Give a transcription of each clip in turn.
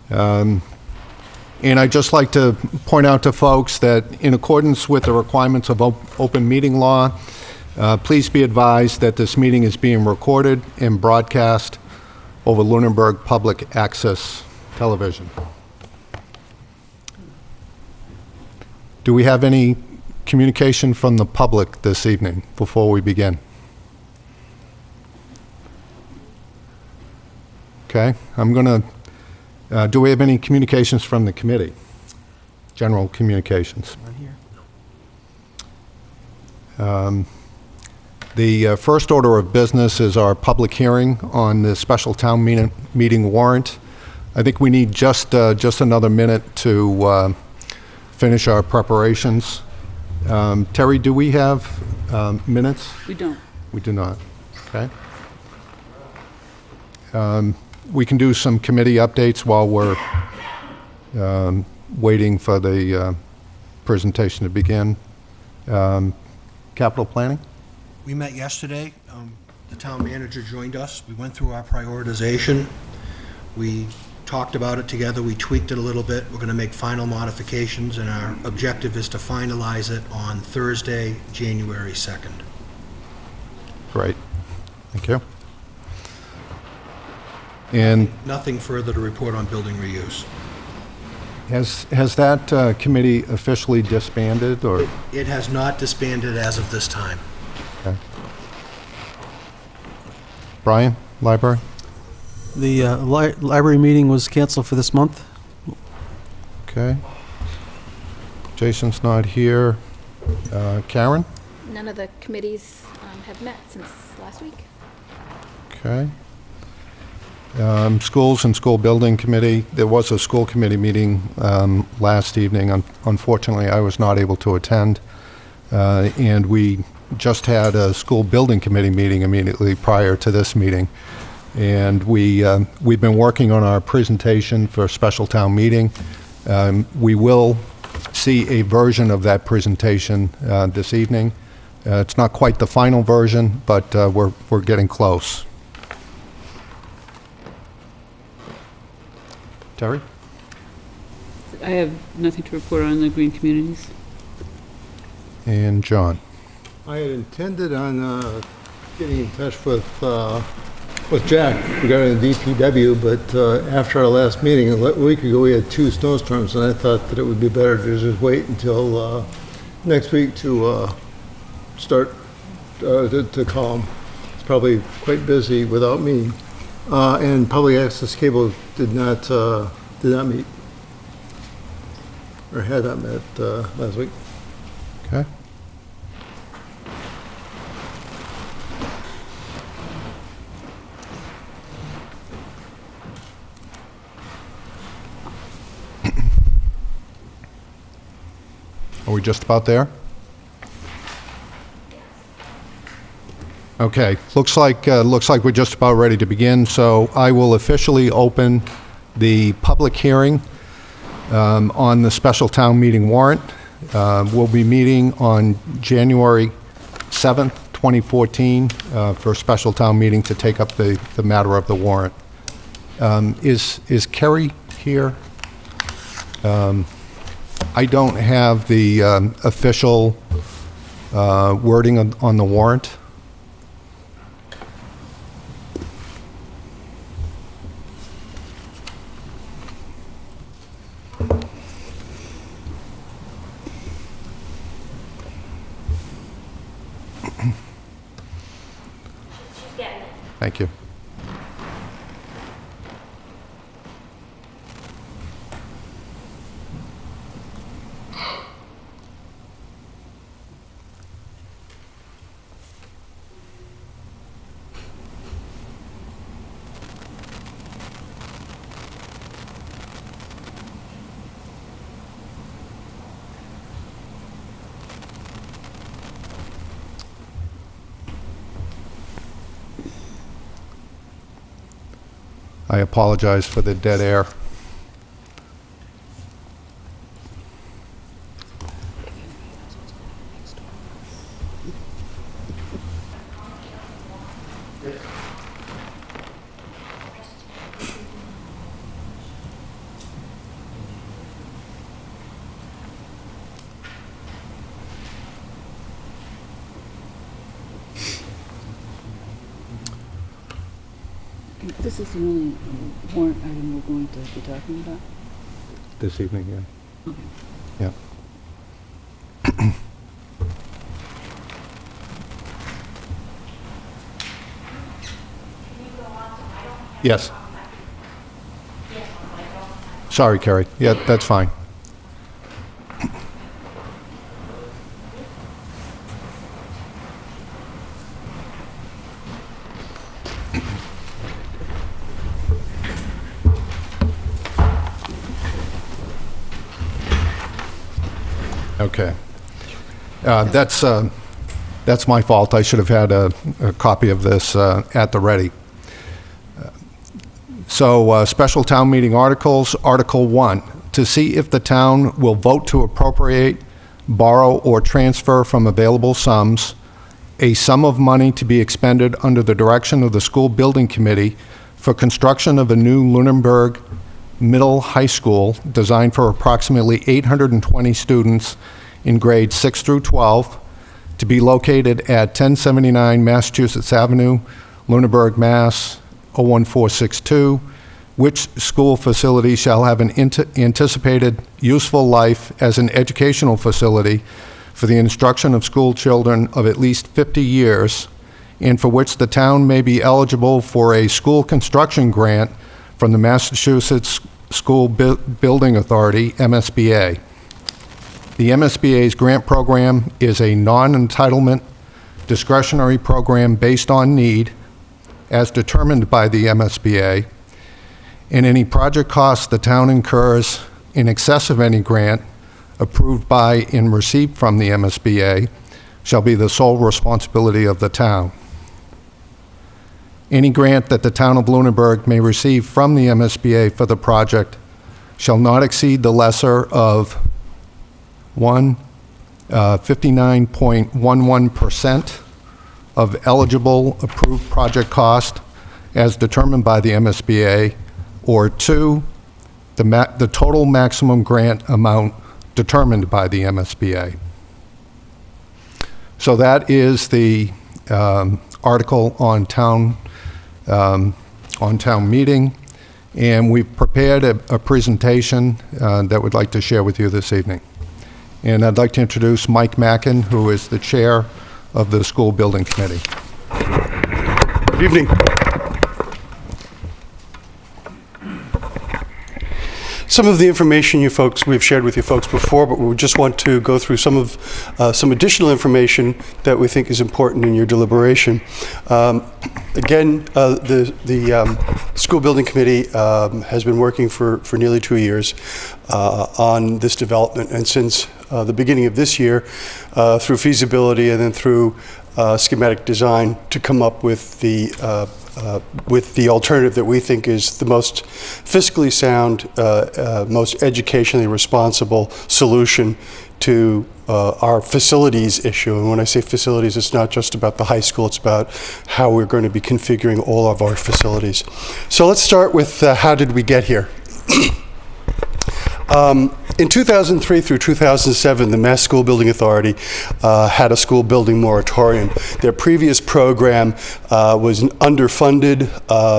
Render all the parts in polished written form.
And I'd just like to point out to folks that in accordance with the requirements of open meeting law, please be advised that this meeting is being recorded and broadcast over Lunenburg Public Access Television. Do we have any communication from the public this evening before we begin? Okay, I'm going to do we have any communications from the committee? General communications. The first order of business is our public hearing on the special town meeting warrant. I think we need just another minute to finish our preparations. Terry, do we have minutes? We don't. We do not. Okay. We can do some committee updates while we're waiting for the presentation to begin. Capital planning? We met yesterday. The town manager joined us. We went through our prioritization. We talked about it together. We tweaked it a little bit. We're going to make final modifications, and our objective is to finalize it on Thursday, January 2nd. Great. Thank you. And Nothing further to report on building reuse. has that committee officially disbanded, or? It has not disbanded as of this time. Okay. Brian, library? The library meeting was canceled for this month. Okay. Jason's not here. Karen? None of the committees have met since last week. Okay. Schools and School Building Committee. There was a school committee meeting last evening. Unfortunately, I was not able to attend. And we just had a School Building Committee meeting immediately prior to this meeting. And we've been working on our presentation for a special town meeting. We will see a version of that presentation this evening. It's not quite the final version, but we're getting close. Terry? I have nothing to report on the green communities. And John? I had intended on getting in touch with Jack regarding the DPW, but after our last meeting a week ago, we had 2 snowstorms, and I thought that it would be better to just wait until next week to start to call him. It's probably quite busy without me. And public access cable did not meet, or had not met last week. Okay. Are we just about there? Okay, looks like we're just about ready to begin, so I will officially open the public hearing on the special town meeting warrant. We'll be meeting on January 7th, 2014, for a special town meeting to take up the matter of the warrant. Is Kerry here? I don't have the official wording on the warrant. Thank you. I apologize for the dead air. This is the only warrant item we're going to be talking about? This evening, yeah. Okay. Yeah. Yes. Sorry, Carrie. Yeah, that's fine. Okay. That's my fault. I should have had a copy of this at the ready. So, special town meeting articles. Article 1, to see if the town will vote to appropriate, borrow, or transfer from available sums a sum of money to be expended under the direction of the school building committee for construction of a new Lunenburg Middle High School designed for approximately 820 students in grades 6 through 12, to be located at 1079 Massachusetts Avenue, Lunenburg, Mass. 01462, which school facility shall have an anticipated useful life as an educational facility for the instruction of school children of at least 50 years, and for which the town may be eligible for a school construction grant from the Massachusetts School Building Authority, MSBA. The MSBA's grant program is a non-entitlement discretionary program based on need, as determined by the MSBA, and any project costs the town incurs in excess of any grant approved by and received from the MSBA shall be the sole responsibility of the town. Any grant that the town of Lunenburg may receive from the MSBA for the project shall not exceed the lesser of 59.11% of eligible approved project cost as determined by the MSBA, or 2, the total maximum grant amount determined by the MSBA. So that is the article on town meeting, and we've prepared a presentation that we'd like to share with you this evening. And I'd like to introduce Mike Mackin, who is the chair of the School Building Committee. Good evening. Some of the information we've shared with you folks before, but we just want to go through some additional information that we think is important in your deliberation. Again, the School Building Committee has been working for nearly 2 years on this development, and since the beginning of this year, through feasibility and then through schematic design, to come up with the alternative that we think is the most fiscally sound, most educationally responsible solution to our facilities issue. And when I say facilities, it's not just about the high school, it's about how we're going to be configuring all of our facilities. So let's start with how did we get here? In 2003 through 2007, the Mass School Building Authority had a school building moratorium. Their previous program was underfunded.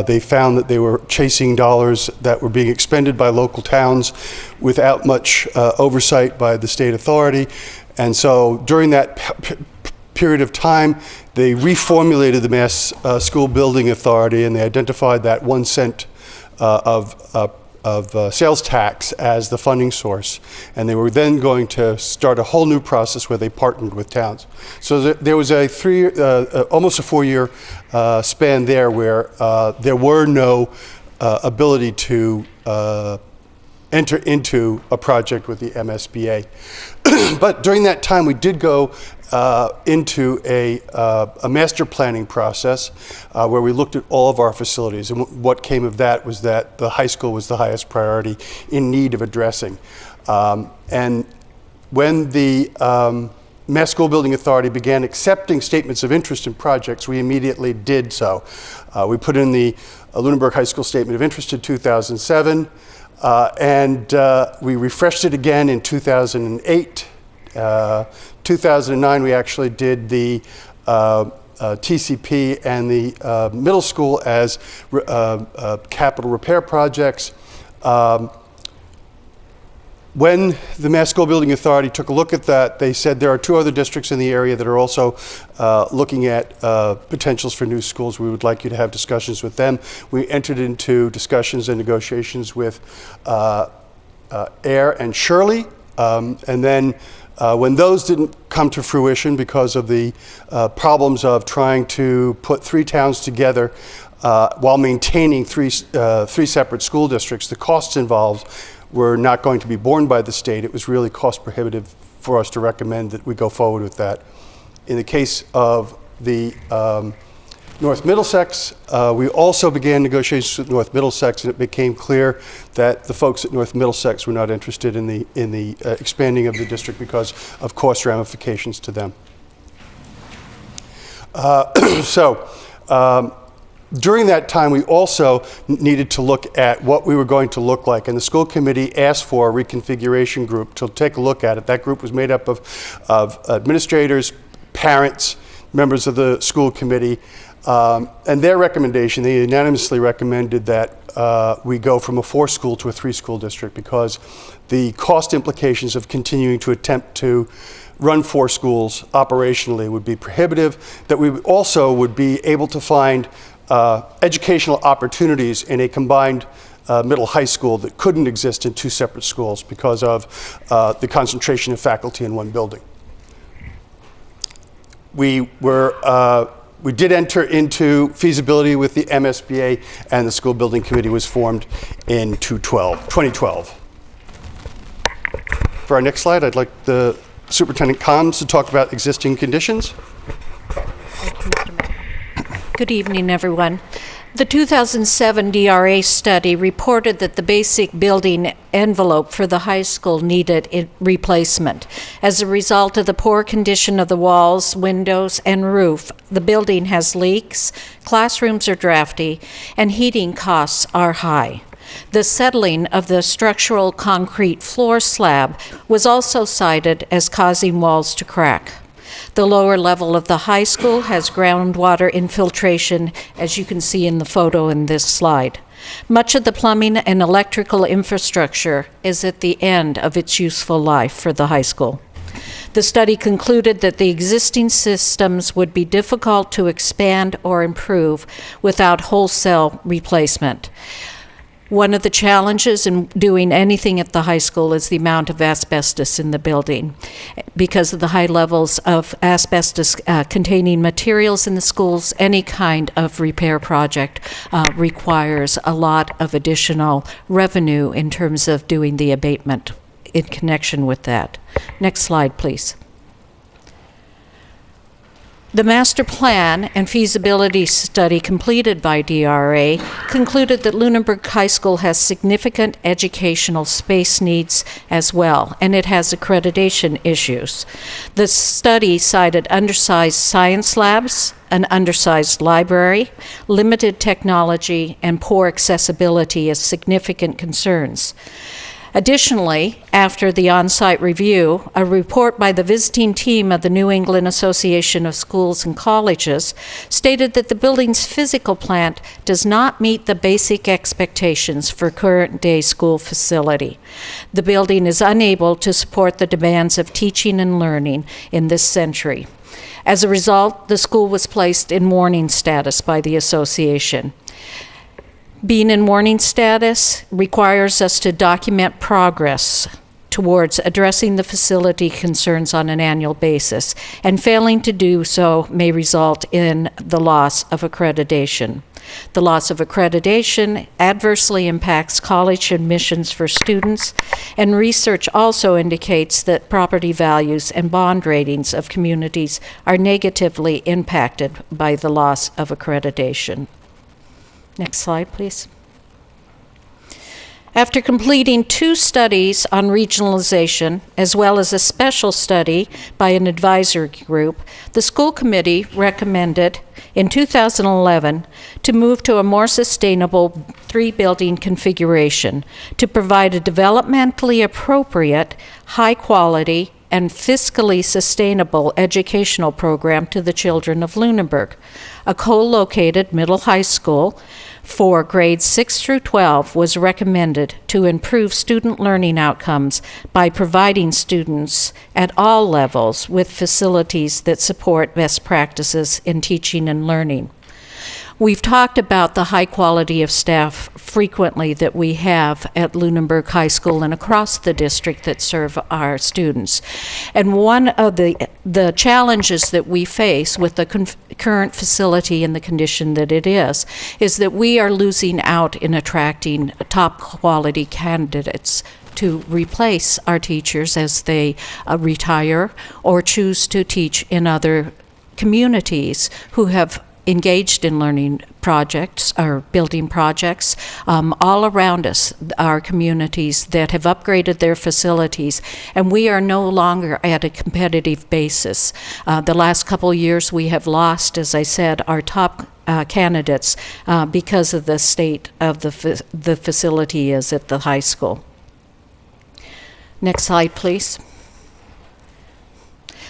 They found that they were chasing dollars that were being expended by local towns without much oversight by the state authority. And so during that period of time, they reformulated the Mass School Building Authority, and they identified that 1 cent of sales tax as the funding source. And they were then going to start a whole new process where they partnered with towns. So there was a almost a 4-year span there where there were no ability to enter into a project with the MSBA. But during that time, we did go into a master planning process where we looked at all of our facilities. And what came of that was that the high school was the highest priority in need of addressing. And when the Mass School Building Authority began accepting statements of interest in projects, we immediately did so. We put in the Lunenburg High School Statement of Interest in 2007, and we refreshed it again in 2008. 2009, we actually did the TCP and the middle school as capital repair projects. When the Mass School Building Authority took a look at that, they said there are 2 other districts in the area that are also looking at potentials for new schools. We would like you to have discussions with them. We entered into discussions and negotiations with Air and Shirley, and then when those didn't come to fruition because of the problems of trying to put 3 towns together while maintaining three separate school districts, the costs involved were not going to be borne by the state. It was really cost prohibitive for us to recommend that we go forward with that. In the case of the North Middlesex, we also began negotiations with North Middlesex, and it became clear that the folks at North Middlesex were not interested in the expanding of the district because of cost ramifications to them. During that time, we also needed to look at what we were going to look like, and the school committee asked for a reconfiguration group to take a look at it. That group was made up of administrators, parents, members of the school committee, and their recommendation, they unanimously recommended that we go from a 4-school to a 3-school district because the cost implications of continuing to attempt to run 4 schools operationally would be prohibitive, that we also would be able to find educational opportunities in a combined middle high school that couldn't exist in 2 separate schools because of the concentration of faculty in one building. We did enter into feasibility with the MSBA, and the school building committee was formed in 2012. For our next slide, I'd like the Superintendent Combs to talk about existing conditions. Good evening, everyone. The 2007 DRA study reported that the basic building envelope for the high school needed replacement. As a result of the poor condition of the walls, windows, and roof, the building has leaks, classrooms are drafty, and heating costs are high. The settling of the structural concrete floor slab was also cited as causing walls to crack. The lower level of the high school has groundwater infiltration, as you can see in the photo in this slide. Much of the plumbing and electrical infrastructure is at the end of its useful life for the high school. The study concluded that the existing systems would be difficult to expand or improve without wholesale replacement. One of the challenges in doing anything at the high school is the amount of asbestos in the building. Because of the high levels of asbestos containing materials in the schools, any kind of repair project requires a lot of additional revenue in terms of doing the abatement in connection with that. Next slide, please. The master plan and feasibility study completed by DRA concluded that Lunenburg High School has significant educational space needs as well, and it has accreditation issues. The study cited undersized science labs, an undersized library, limited technology, and poor accessibility as significant concerns. Additionally, after the on-site review, a report by the visiting team of the New England Association of Schools and Colleges stated that the building's physical plant does not meet the basic expectations for current-day school facility. The building is unable to support the demands of teaching and learning in this century. As a result, the school was placed in warning status by the association. Being in warning status requires us to document progress towards addressing the facility concerns on an annual basis, and failing to do so may result in the loss of accreditation. The loss of accreditation adversely impacts college admissions for students, and research also indicates that property values and bond ratings of communities are negatively impacted by the loss of accreditation. Next slide, please. After completing 2 studies on regionalization, as well as a special study by an advisory group, the school committee recommended in 2011 to move to a more sustainable 3-building configuration to provide a developmentally appropriate, high-quality, and fiscally sustainable educational program to the children of Lunenburg. A co-located middle high school for grades 6 through 12 was recommended to improve student learning outcomes by providing students at all levels with facilities that support best practices in teaching and learning. We've talked about the high quality of staff frequently that we have at Lunenburg High School and across the district that serve our students. And one of the challenges that we face with the current facility and the condition that it is that we are losing out in attracting top quality candidates to replace our teachers as they retire or choose to teach in other communities who have engaged in learning projects or building projects. All around us are communities that have upgraded their facilities, and we are no longer at a competitive basis. The last couple years we have lost, as I said, our top candidates because of the state of the facility is at the high school. Next slide, please.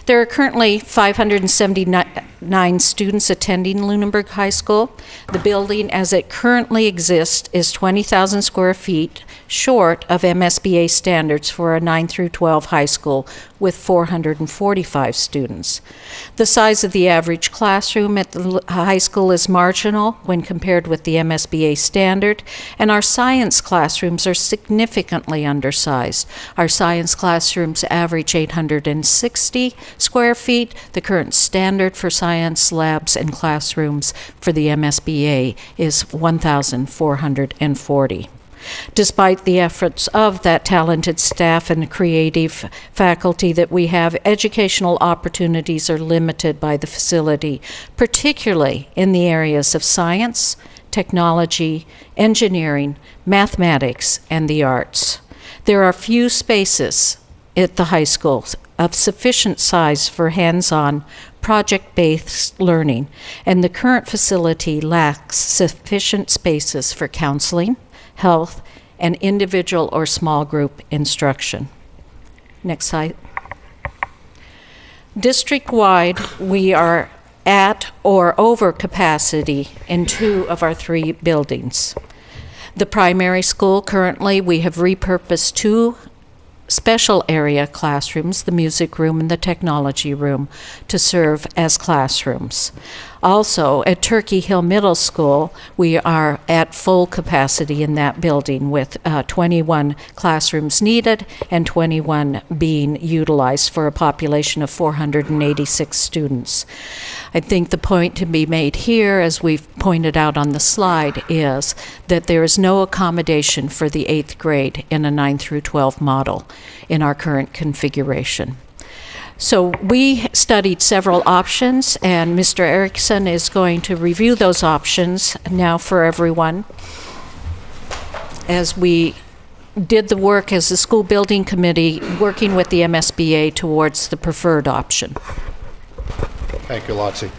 There are currently 579 students attending Lunenburg High School. The building as it currently exists is 20,000 square feet, short of MSBA standards for a 9 through 12 high school with 445 students. The size of the average classroom at the high school is marginal when compared with the MSBA standard, and our science classrooms are significantly undersized. Our science classrooms average 860 square feet. The current standard for science labs and classrooms for the MSBA is 1,440. Despite the efforts of that talented staff and creative faculty that we have, educational opportunities are limited by the facility, particularly in the areas of science, technology, engineering, mathematics, and the arts. There are few spaces at the high school of sufficient size for hands-on, project-based learning, and the current facility lacks sufficient spaces for counseling, health, and individual or small group instruction. Next slide. District-wide, we are at or over capacity in 2 of our 3 buildings. The primary school, currently, we have repurposed 2 special area classrooms, the music room and the technology room, to serve as classrooms. Also, at Turkey Hill Middle School, we are at full capacity in that building with 21 classrooms needed and 21 being utilized for a population of 486 students. I think the point to be made here, as we've pointed out on the slide, is that there is no accommodation for the 8th grade in a 9 through 12 model in our current configuration. So we studied several options, and Mr. Erickson is going to review those options now for everyone as we did the work as the school building committee working with the MSBA towards the preferred option. Thank you, Lotsie.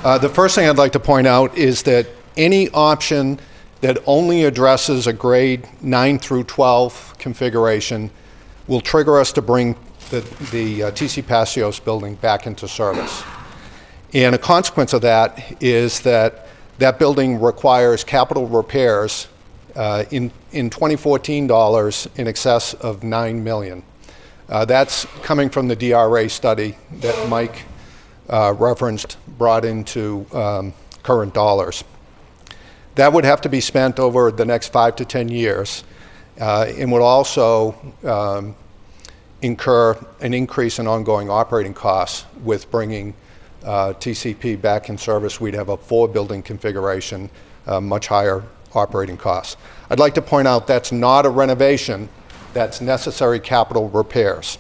The first thing I'd like to point out is that any option that only addresses a grade 9 through 12 configuration will trigger us to bring the TC Passios building back into service. And a consequence of that is that that building requires capital repairs in 2014 dollars in excess of $9 million. That's coming from the DRA study that Mike referenced, brought into current dollars. That would have to be spent over the next 5 to 10 years and would also incur an increase in ongoing operating costs with bringing TCP back in service. We'd have a 4-building configuration, much higher operating costs. I'd like to point out that's not a renovation, that's necessary capital repairs.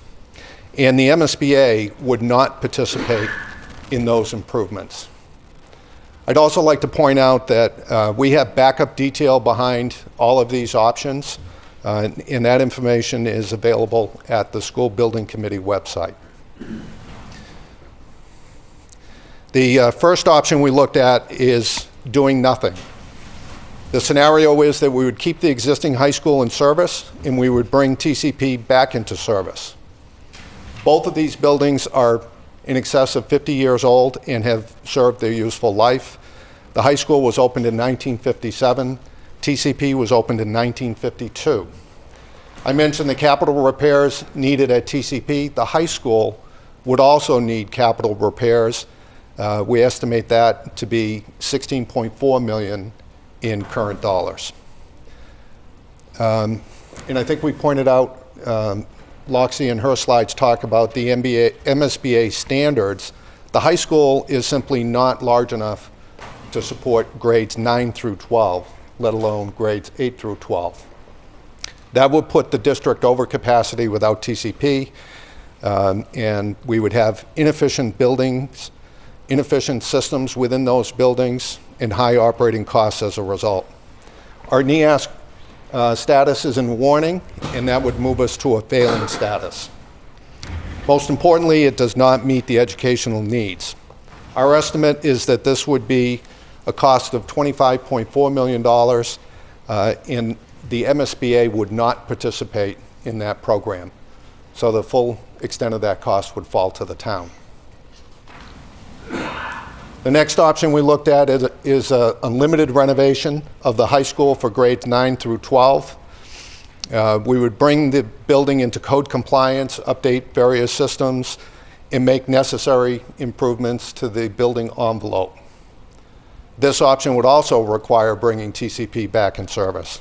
And the MSBA would not participate in those improvements. I'd also like to point out that we have backup detail behind all of these options. And that information is available at the School Building Committee website. The first option we looked at is doing nothing. The scenario is that we would keep the existing high school in service and we would bring TCP back into service. Both of these buildings are in excess of 50 years old and have served their useful life. The high school was opened in 1957. TCP was opened in 1952. I mentioned the capital repairs needed at TCP. The high school would also need capital repairs. We estimate that to be $16.4 million in current dollars. And I think we pointed out, Loxie in her slides talk about the MSBA standards. The high school is simply not large enough to support grades 9 through 12, let alone grades 8 through 12. That would put the district over capacity without TCP, and we would have inefficient buildings, inefficient systems within those buildings, and high operating costs as a result. Our NEASC status is in warning, and that would move us to a failing status. Most importantly, it does not meet the educational needs. Our estimate is that this would be a cost of $25.4 million, and the MSBA would not participate in that program. So the full extent of that cost would fall to the town. The next option we looked at is a unlimited renovation of the high school for grades 9 through 12. We would bring the building into code compliance, update various systems, and make necessary improvements to the building envelope. This option would also require bringing TCP back in service.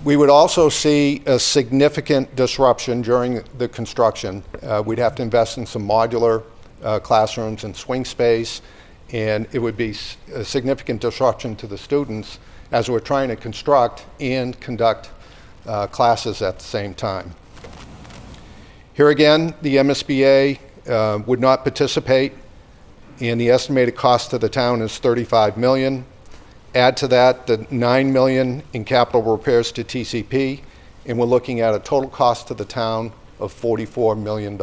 We would also see a significant disruption during the construction. We'd have to invest in some modular classrooms and swing space, and it would be a significant disruption to the students as we're trying to construct and conduct classes at the same time. Here again, the MSBA would not participate, and the estimated cost to the town is $35 million. Add to that the $9 million in capital repairs to TCP, and we're looking at a total cost to the town of $44 million.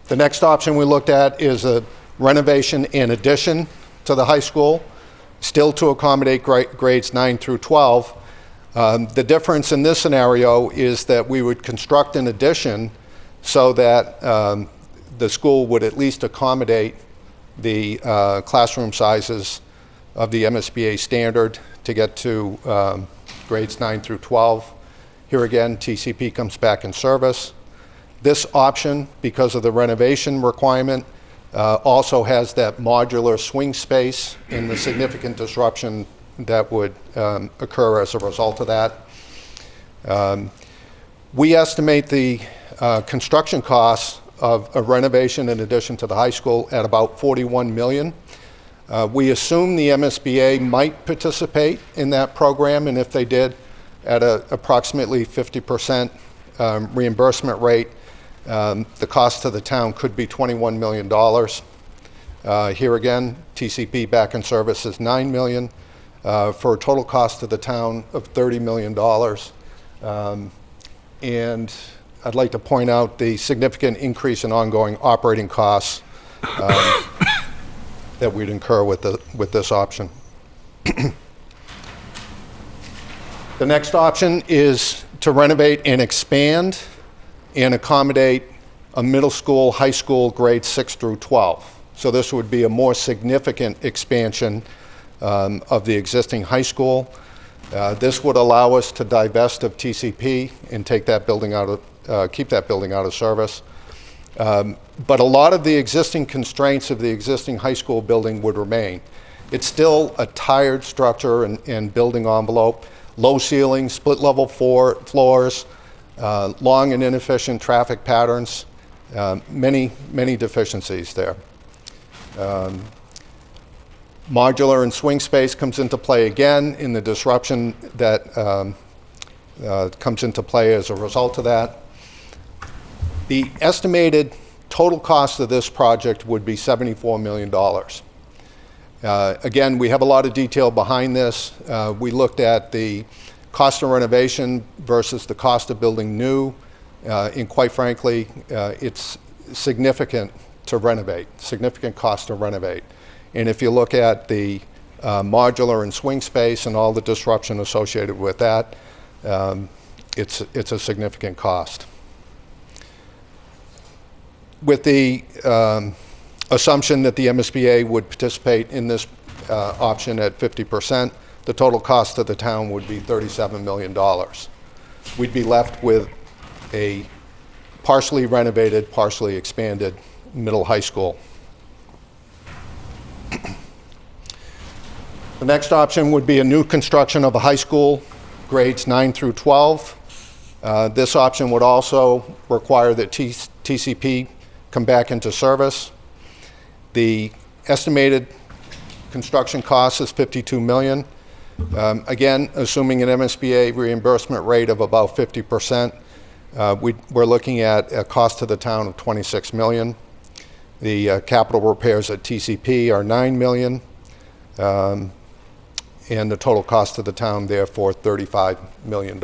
The next option we looked at is a renovation and addition to the high school, still to accommodate grades 9 through 12. The difference in this scenario is that we would construct an addition so that the school would at least accommodate the classroom sizes of the MSBA standard to get to grades 9 through 12. Here again, TCP comes back in service. This option, because of the renovation requirement, also has that modular swing space and the significant disruption that would occur as a result of that. We estimate the construction costs of a renovation in addition to the high school at about $41 million. We assume the MSBA might participate in that program, and if they did, at a approximately 50% reimbursement rate, the cost to the town could be $21 million. Here again, TCP back in service is $9 million for a total cost to the town of $30 million. And I'd like to point out the significant increase in ongoing operating costs that we'd incur with this option. The next option is to renovate and expand and accommodate a middle school, high school, grades 6 through 12. So this would be a more significant expansion of the existing high school. This would allow us to divest of TCP and take that building out of, keep that building out of service. But a lot of the existing constraints of the existing high school building would remain. It's still a tired structure and building envelope, low ceilings, split level floors, long and inefficient traffic patterns, many deficiencies there. Modular and swing space comes into play again in the disruption that comes into play as a result of that. The estimated total cost of this project would be $74 million. Again, we have a lot of detail behind this. We looked at the cost of renovation versus the cost of building new, and quite frankly, it's significant to renovate, significant cost to renovate. And if you look at the modular and swing space and all the disruption associated with that, it's a significant cost. With the assumption that the MSBA would participate in this option at 50%, the total cost to the town would be $37 million. We'd be left with a partially renovated, partially expanded middle high school. The next option would be a new construction of a high school, grades 9 through 12. This option would also require that TCP come back into service. The estimated construction cost is $52 million. Again, assuming an MSBA reimbursement rate of about 50%, we're looking at a cost to the town of $26 million. The capital repairs at TCP are $9 million, and the total cost to the town, therefore, $35 million.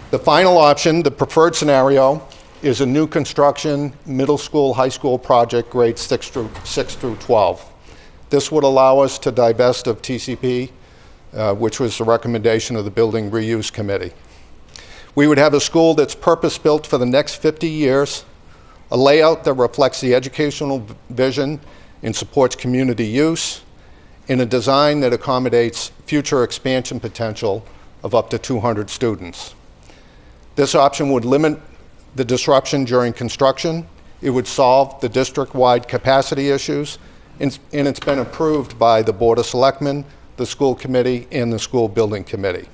The final option, the preferred scenario, is a new construction middle school, high school project, grades 6 through 12. This would allow us to divest of TCP, which was the recommendation of the Building Reuse Committee. We would have a school that's purpose-built for the next 50 years, a layout that reflects the educational vision and supports community use, and a design that accommodates future expansion potential of up to 200 students. This option would limit the disruption during construction. It would solve the district-wide capacity issues, and it's been approved by the Board of Selectmen, the school committee, and the school building committee.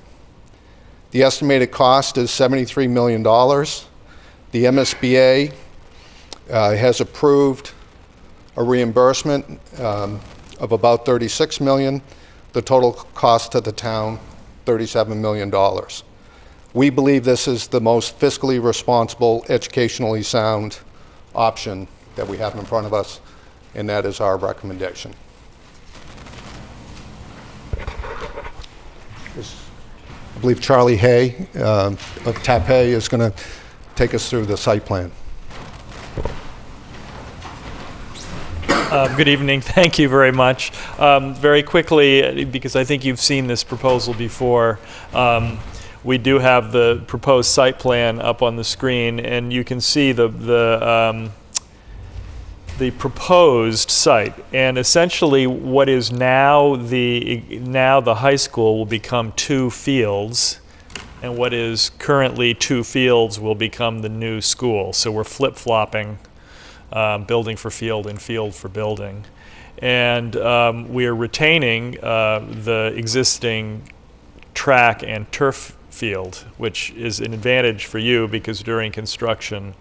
The estimated cost is $73 million. The MSBA has approved a reimbursement of about $36 million. The total cost to the town, $37 million. We believe this is the most fiscally responsible, educationally sound option that we have in front of us, and that is our recommendation. I believe Charlie Hay of TAPE is going to take us through the site plan. Good evening. Thank you very much. Very quickly, because I think you've seen this proposal before, we do have the proposed site plan up on the screen, and you can see the proposed site. And essentially, what is now the high school will become 2 fields, and what is currently 2 fields will become the new school. So we're flip-flopping building for field and field for building. And we are retaining the existing track and turf field, which is an advantage for you because during construction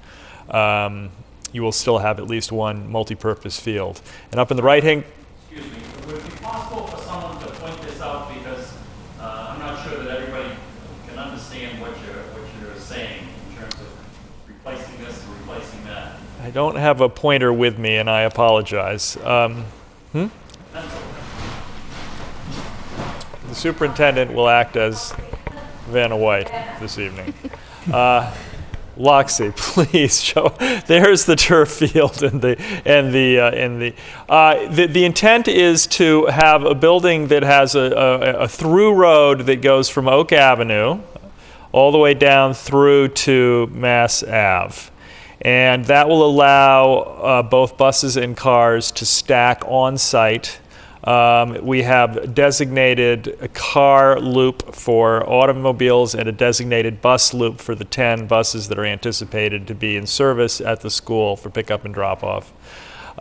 you will still have at least one multi-purpose field. And up in the right hand... Excuse me, would it be possible for someone to point this out, because I'm not sure that everybody can understand what you're saying in terms of replacing this or replacing that. I don't have a pointer with me, and I apologize. The superintendent will act as Vanna White this evening. Loxie, please show. There's the turf field the intent is to have a building that has a through road that goes from Oak Avenue all the way down through to Mass Ave. And that will allow both buses and cars to stack on site. We have designated a car loop for automobiles and a designated bus loop for the 10 buses that are anticipated to be in service at the school for pickup and drop-off.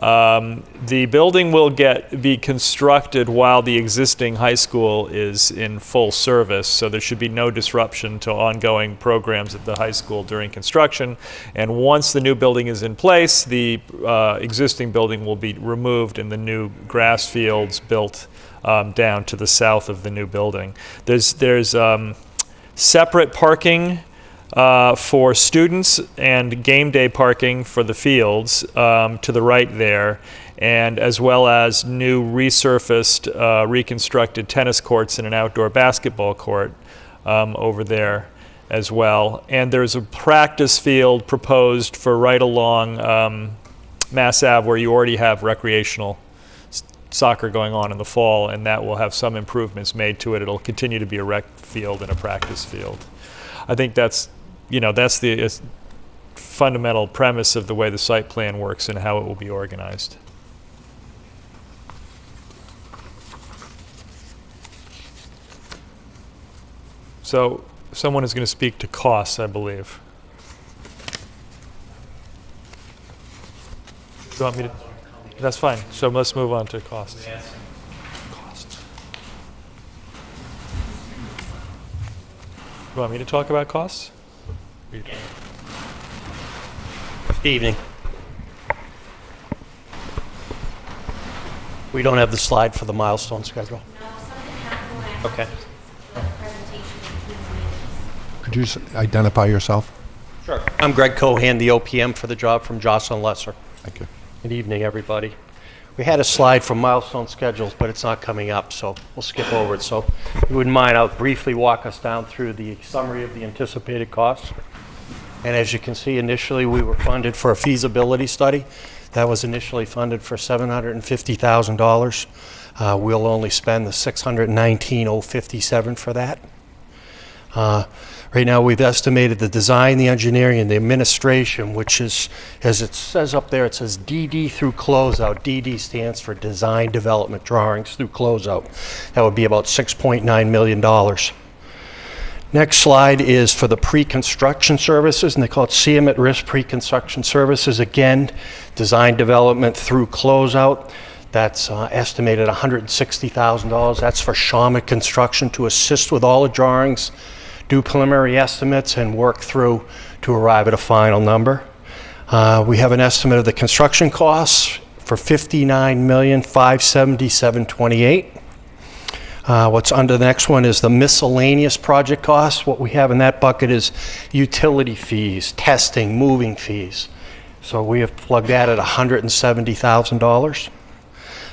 The building will be constructed while the existing high school is in full service, so there should be no disruption to ongoing programs at the high school during construction. And once the new building is in place, the existing building will be removed and the new grass fields built down to the south of the new building. There's separate parking for students and game day parking for the fields to the right there, and as well as new resurfaced, reconstructed tennis courts and an outdoor basketball court over there as well. And there's a practice field proposed for right along Mass Ave where you already have recreational soccer going on in the fall, and that will have some improvements made to it. It'll continue to be a rec field and a practice field. I think that's the fundamental premise of the way the site plan works and how it will be organized. So someone is going to speak to costs, I believe. You want me to? That's fine. So let's move on to costs. Costs. You want me to talk about costs? Good evening. We don't have the slide for the milestone schedule. No, something happened when I Okay. the presentation between the meetings. Could you just identify yourself? Sure. I'm Greg Cohan, the OPM for the job from Jocelyn Lesser. Thank you. Good evening, everybody. We had a slide for milestone schedules, but it's not coming up, so we'll skip over it. So if you wouldn't mind, I'll briefly walk us down through the summary of the anticipated costs. And as you can see, initially we were funded for a feasibility study. That was initially funded for $750,000. We'll only spend the $619,057 for that. Right now, we've estimated the design, the engineering, and the administration, which is, as it says up there, it says DD through closeout. DD stands for Design Development Drawings through closeout. That would be about $6.9 million. Next slide is for the pre-construction services, and they call it CM at Risk Pre-Construction Services. Again, design development through closeout. That's estimated $160,000. That's for Shawmut Construction to assist with all the drawings, do preliminary estimates, and work through to arrive at a final number. We have an estimate of the construction costs for $59,577,28. What's under the next one is the miscellaneous project costs. What we have in that bucket is utility fees, testing, moving fees. So we have plugged that at $170,000.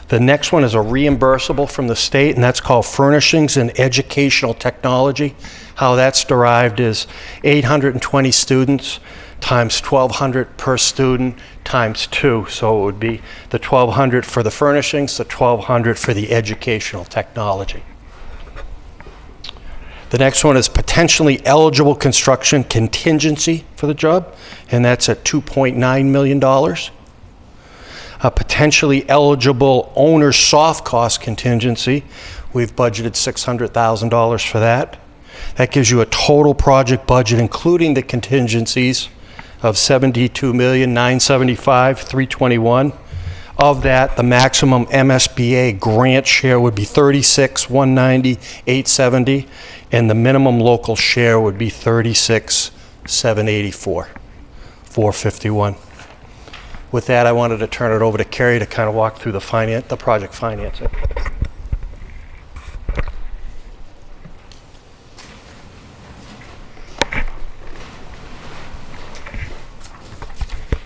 The next one is a reimbursable from the state, and that's called Furnishings and Educational Technology. How that's derived is 820 students times 1,200 per student times 2. So it would be the 1,200 for the furnishings, the 1,200 for the educational technology. The next one is potentially eligible construction contingency for the job, and that's at $2.9 million. A potentially eligible owner soft cost contingency, we've budgeted $600,000 for that. That gives you a total project budget, including the contingencies, of $72,975,321. Of that, the maximum MSBA grant share would be $36,190,870, and the minimum local share would be $36,784,451. With that, I wanted to turn it over to Carrie to kind of walk through the project financing.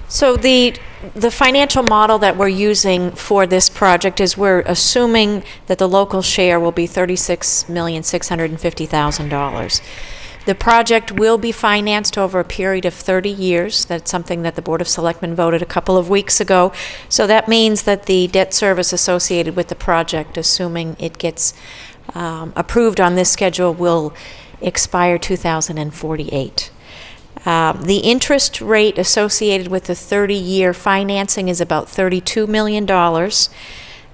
So the financial model that we're using for this project is we're assuming that the local share will be $36,650,000. The project will be financed over a period of 30 years. That's something that the Board of Selectmen voted a couple of weeks ago. So that means that the debt service associated with the project, assuming it gets approved on this schedule, will expire 2048. The interest rate associated with the 30-year financing is about $32 million.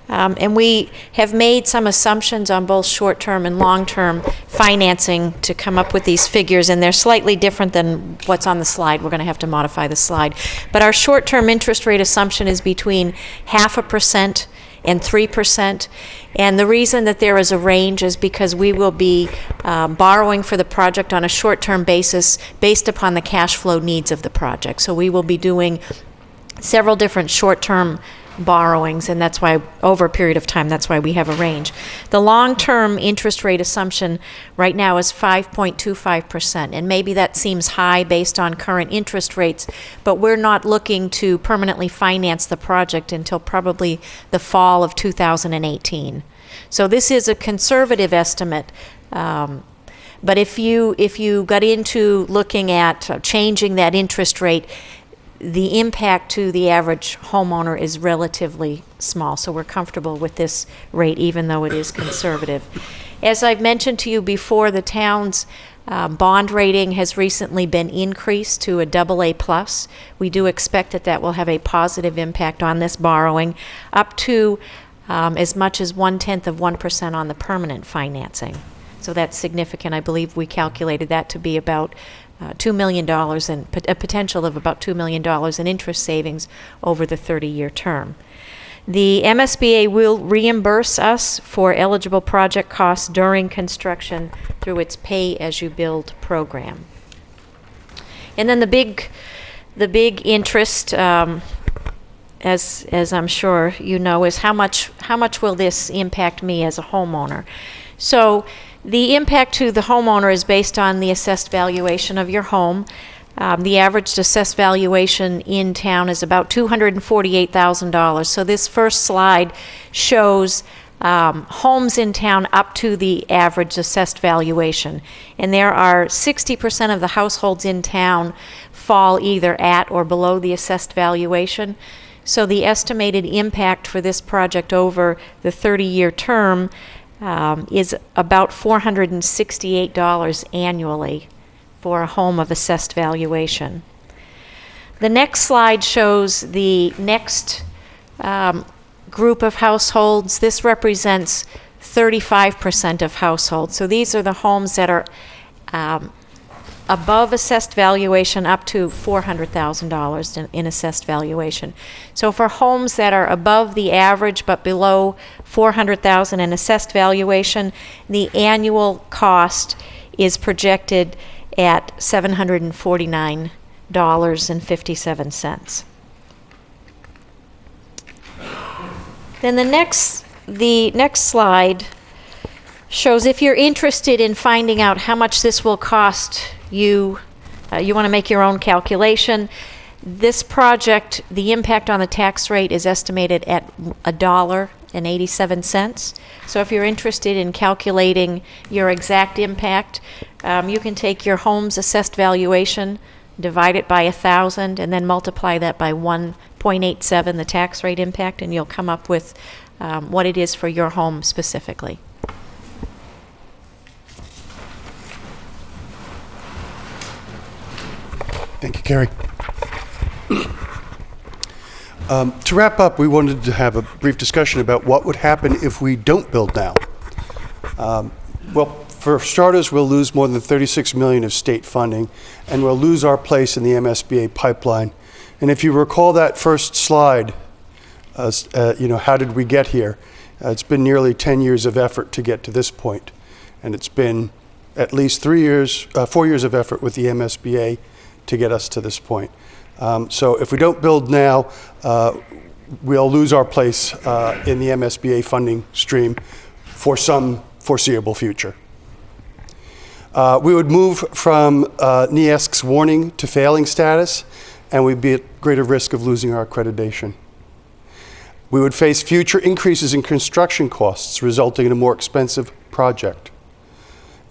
And we have made some assumptions on both short-term and long-term financing to come up with these figures, and they're slightly different than what's on the slide. We're going to have to modify the slide. But our short-term interest rate assumption is between 0.5% and 3%. And the reason that there is a range is because we will be borrowing for the project on a short-term basis based upon the cash flow needs of the project. So we will be doing several different short-term borrowings, and that's why, over a period of time, that's why we have a range. The long-term interest rate assumption right now is 5.25%, and maybe that seems high based on current interest rates, but we're not looking to permanently finance the project until probably the fall of 2018. So this is a conservative estimate, but if you got into looking at changing that interest rate, the impact to the average homeowner is relatively small, so we're comfortable with this rate, even though it is conservative. As I've mentioned to you before, the town's bond rating has recently been increased to a AA+. We do expect that that will have a positive impact on this borrowing, up to as much as 0.1% on the permanent financing. So that's significant. I believe we calculated that to be about $2 million and a potential of about $2 million in interest savings over the 30-year term. The MSBA will reimburse us for eligible project costs during construction through its pay-as-you-build program. And then the big interest, as I'm sure you know, is how much will this impact me as a homeowner? So the impact to the homeowner is based on the assessed valuation of your home. The average assessed valuation in town is about $248,000. So this first slide shows homes in town up to the average assessed valuation. And there are 60% of the households in town fall either at or below the assessed valuation. So the estimated impact for this project over the 30-year term is about $468 annually for a home of assessed valuation. The next slide shows the next group of households. This represents 35% of households. So these are the homes that are above assessed valuation up to $400,000 in assessed valuation. So for homes that are above the average but below $400,000 in assessed valuation, the annual cost is projected at $749.57. Then the next slide shows, if you're interested in finding out how much this will cost you, you want to make your own calculation. This project, the impact on the tax rate is estimated at $1.87. So if you're interested in calculating your exact impact, you can take your home's assessed valuation, divide it by 1,000, and then multiply that by 1.87, the tax rate impact, and you'll come up with what it is for your home specifically. Thank you, Carrie. To wrap up, we wanted to have a brief discussion about what would happen if we don't build now. Well, for starters, we'll lose more than $36 million of state funding, and we'll lose our place in the MSBA pipeline. And if you recall that first slide, how did we get here? It's been nearly 10 years of effort to get to this point, and it's been at least 4 years of effort with the MSBA to get us to this point. So if we don't build now, we'll lose our place in the MSBA funding stream for some foreseeable future. We would move from NEASC's warning to failing status, and we'd be at greater risk of losing our accreditation. We would face future increases in construction costs, resulting in a more expensive project.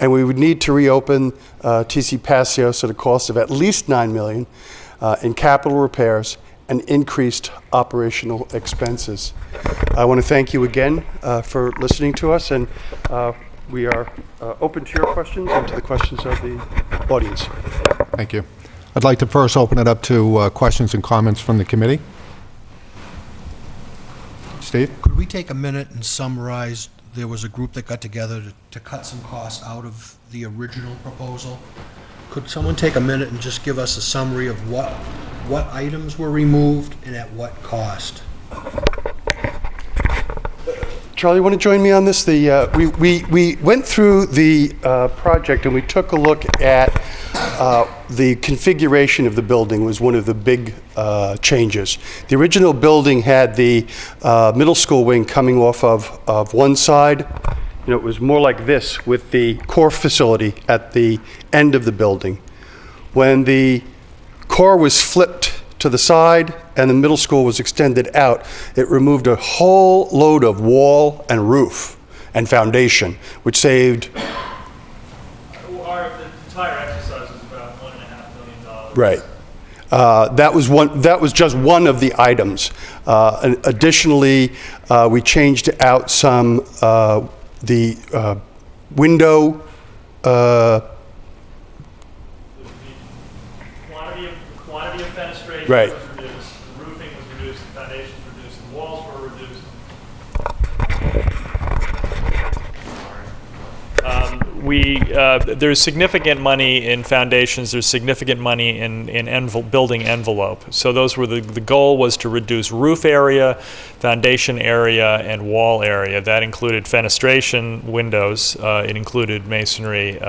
And we would need to reopen TC Paseos at a cost of at least $9 million in capital repairs and increased operational expenses. I want to thank you again for listening to us, and we are open to your questions and to the questions of the audience. Thank you. I'd like to first open it up to questions and comments from the committee. Steve? Could we take a minute and summarize? There was a group that got together to cut some costs out of the original proposal. Could someone take a minute and just give us a summary of what items were removed and at what cost? Charlie, you want to join me on this? We went through the project and we took a look at the configuration of the building was one of the big changes. The original building had the middle school wing coming off of one side. You know, it was more like this with the core facility at the end of the building. When the core was flipped to the side and the middle school was extended out, it removed a whole load of wall and roof and foundation, which saved... The entire exercise was about $1.5 million. Right. That was just one of the items. Additionally, we changed out some the window. Quantity of fenestration Right. was reduced, the roofing was reduced, the foundations were reduced, the walls were reduced. There's significant money in foundations, there's significant money in building envelope. So those were the goal was to reduce roof area, foundation area, and wall area. That included fenestration, windows, it included masonry,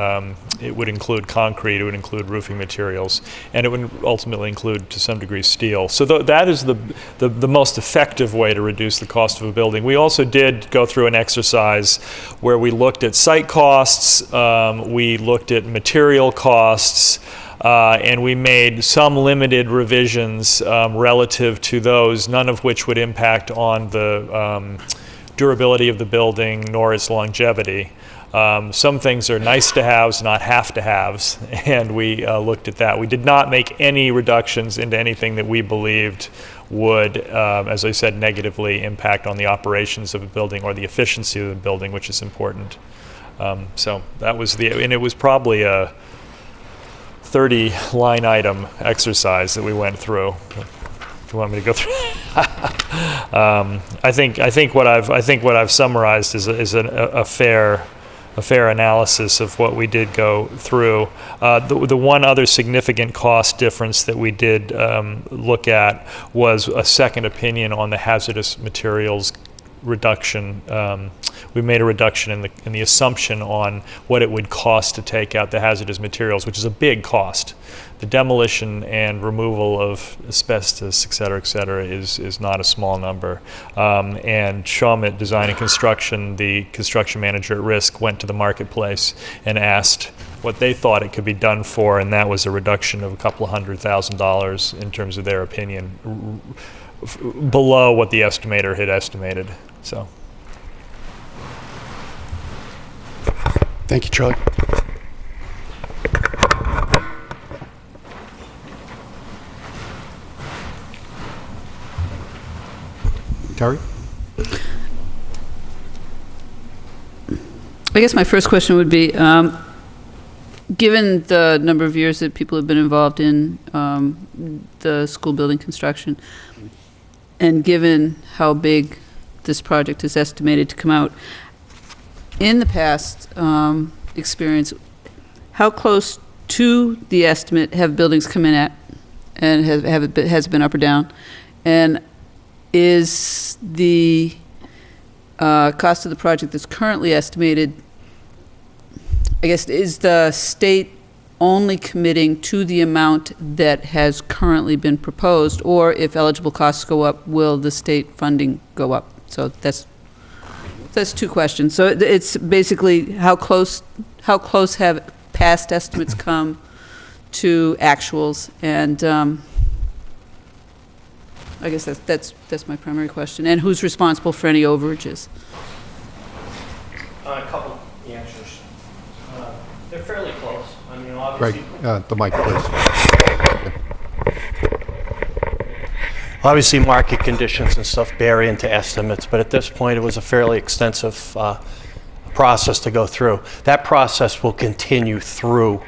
it would include concrete, it would include roofing materials, and it would ultimately include, to some degree, steel. So that is the most effective way to reduce the cost of a building. We also did go through an exercise where we looked at site costs, we looked at material costs, and we made some limited revisions relative to those, none of which would impact on the durability of the building nor its longevity. Some things are nice to haves, not have to haves, and we looked at that. We did not make any reductions into anything that we believed would, as I said, negatively impact on the operations of a building or the efficiency of the building, which is important. So that was and it was probably a 30-line item exercise that we went through. If you want me to go through, I think what I've summarized is a fair analysis of what we did go through. The one other significant cost difference that we did look at was a second opinion on the hazardous materials reduction. We made a reduction in the assumption on what it would cost to take out the hazardous materials, which is a big cost. The demolition and removal of asbestos, et cetera, is not a small number. And Shawmut Design and Construction, the construction manager at risk, went to the marketplace and asked what they thought it could be done for, and that was a reduction of a couple of $100,000 in terms of their opinion, below what the estimator had estimated. So, thank you, Charlie. Terry? I guess my first question would be, given the number of years that people have been involved in the school building construction, and given how big this project is estimated to come out, in the past experience, how close to the estimate have buildings come in at, and has it been up or down? And is the cost of the project that's currently estimated, I guess, is the state only committing to the amount that has currently been proposed, or if eligible costs go up, will the state funding go up? So that's two questions. So it's basically how close have past estimates come to actuals, and I guess that's my primary question. And who's responsible for any overages? A couple answers. They're fairly close. I mean, Greg, obviously, the mic, please. obviously market conditions and stuff vary into estimates, but at this point it was a fairly extensive process to go through. That process will continue through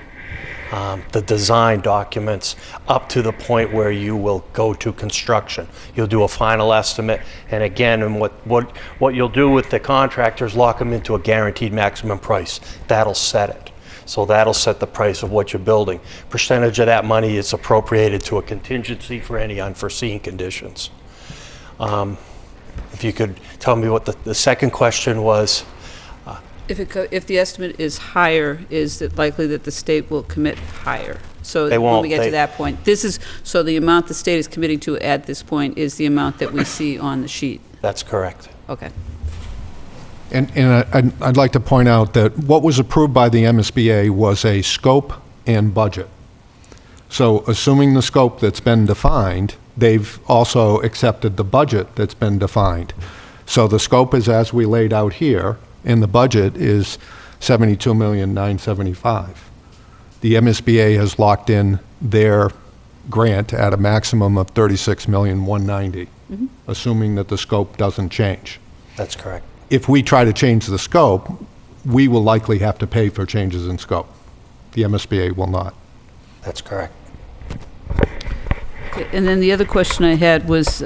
the design documents up to the point where you will go to construction. You'll do a final estimate, and again, and what you'll do with the contractors, lock them into a guaranteed maximum price. That'll set it. So that'll set the price of what you're building. Percentage of that money is appropriated to a contingency for any unforeseen conditions. If you could tell me what the second question was. If the estimate is higher, is it likely that the state will commit higher? So They when won't. we get to that point, so the amount the state is committing to at this point is the amount that we see on the sheet? That's correct. Okay. And I'd like to point out that what was approved by the MSBA was a scope and budget. So assuming the scope that's been defined, they've also accepted the budget that's been defined. So the scope is as we laid out here, and the budget is $72,975,000. The MSBA has locked in their grant at a maximum of $36,190,000, assuming that the scope doesn't change. That's correct. If we try to change the scope, we will likely have to pay for changes in scope. The MSBA will not. That's correct. Okay, and then the other question I had was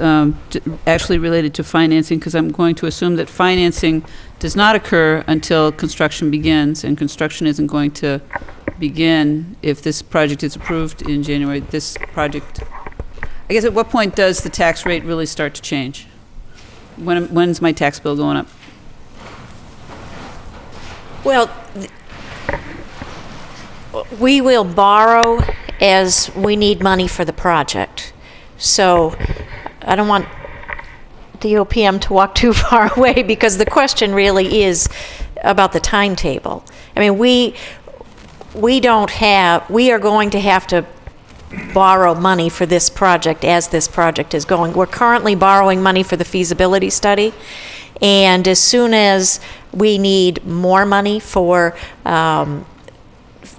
actually related to financing, because I'm going to assume that financing does not occur until construction begins, and construction isn't going to begin if this project is approved in January. This project, I guess, at what point does the tax rate really start to change? When's my tax bill going up? Well, we will borrow as we need money for the project. So I don't want the OPM to walk too far away, because the question really is about the timetable. I mean, we are going to have to borrow money for this project as this project is going. We're currently borrowing money for the feasibility study, and as soon as we need more money for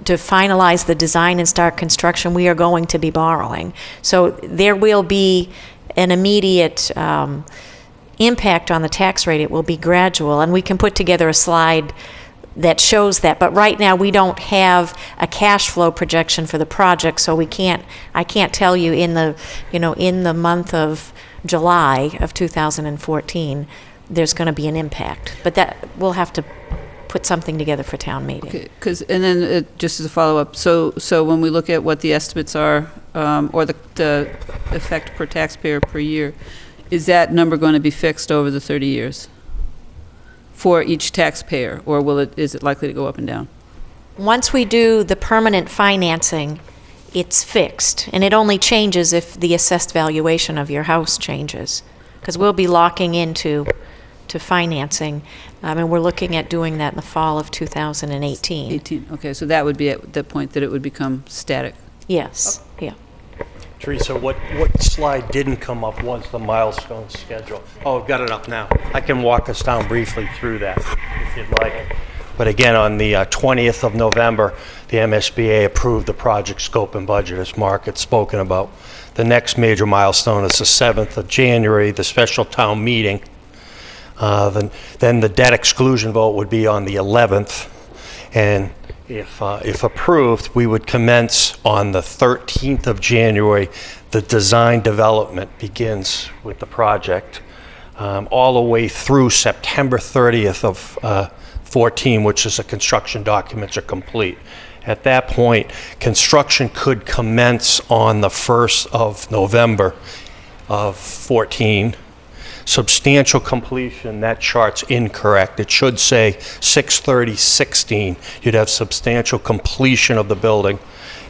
to finalize the design and start construction, we are going to be borrowing. So there will be an immediate impact on the tax rate. It will be gradual, and we can put together a slide that shows that. But right now, we don't have a cash flow projection for the project, so I can't tell you in the month of July of 2014, there's going to be an impact. But that we'll have to put something together for town meeting. Okay, and then just as a follow-up, so when we look at what the estimates are, or the effect per taxpayer per year, is that number going to be fixed over the 30 years for each taxpayer, or is it likely to go up and down? Once we do the permanent financing, it's fixed, and it only changes if the assessed valuation of your house changes, because we'll be locking into financing, and we're looking at doing that in the fall of 2018. Okay, so that would be at the point that it would become static. Yes, yeah. Teresa, what slide didn't come up was the milestone schedule. Oh, I've got it up now. I can walk us down briefly through that if you'd like. But again, on the 20th of November, the MSBA approved the project scope and budget, as Mark had spoken about. The next major milestone is the 7th of January, the special town meeting. Then the debt exclusion vote would be on the 11th, and if approved, we would commence on the 13th of January. The design development begins with the project all the way through September 30th of 14, which is the construction documents are complete. At that point, construction could commence on the 1st of November of 14. Substantial completion, that chart's incorrect. It should say 6/30/16. You'd have substantial completion of the building,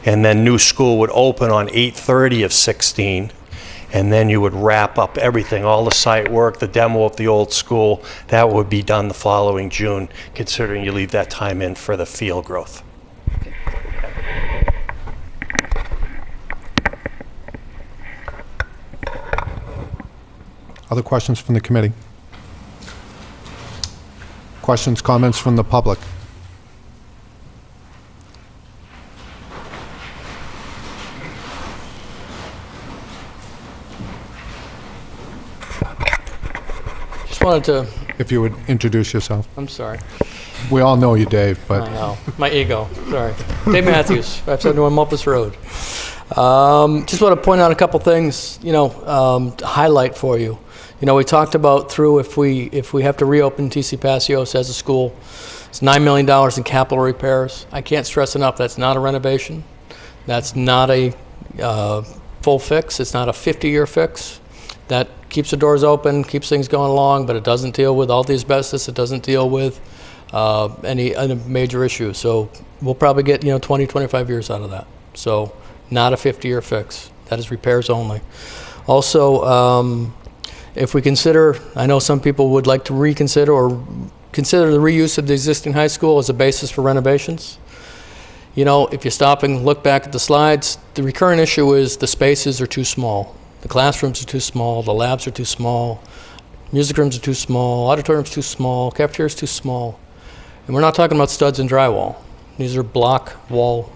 and then new school would open on 8/30 of 16, and then you would wrap up everything, all the site work, the demo of the old school. That would be done the following June, considering you leave that time in for the field growth. Other questions from the committee? Questions, comments from the public? Just wanted to, If you would introduce yourself. I'm sorry. We all know you, Dave, but I know. My ego. Sorry. Dave Matthews, 571 Mulpus Road. Just want to point out a couple things, to highlight for you. We talked about if we have to reopen TC Passios as a school, it's $9 million in capital repairs. I can't stress enough, that's not a renovation. That's not a full fix. It's not a 50-year fix. That keeps the doors open, keeps things going along, but it doesn't deal with all the asbestos. It doesn't deal with any major issues. So we'll probably get 20, 25 years out of that. So not a 50-year fix. That is repairs only. Also, if we consider, I know some people would like to reconsider or consider the reuse of the existing high school as a basis for renovations. If you stop and look back at the slides, the recurrent issue is the spaces are too small. The classrooms are too small, the labs are too small, music rooms are too small, auditoriums too small, cafeterias too small. And we're not talking about studs and drywall. These are block wall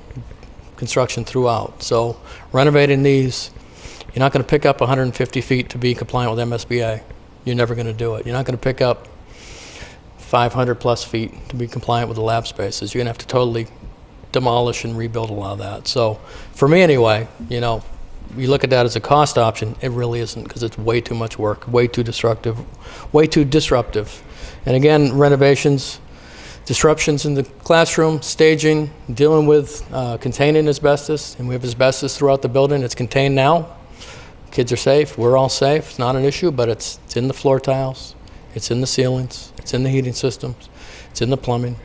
construction throughout. So renovating these, you're not going to pick up 150 feet to be compliant with MSBA. You're never going to do it. You're not going to pick up 500 plus feet to be compliant with the lab spaces. You're going to have to totally demolish and rebuild a lot of that. So for me anyway, you know, you look at that as a cost option, it really isn't, because it's way too much work, way too disruptive. And again, renovations, disruptions in the classroom, staging, dealing with containing asbestos, and we have asbestos throughout the building. It's contained now. Kids are safe. We're all safe. It's not an issue, but it's in the floor tiles. It's in the ceilings. It's in the heating systems. It's in the plumbing.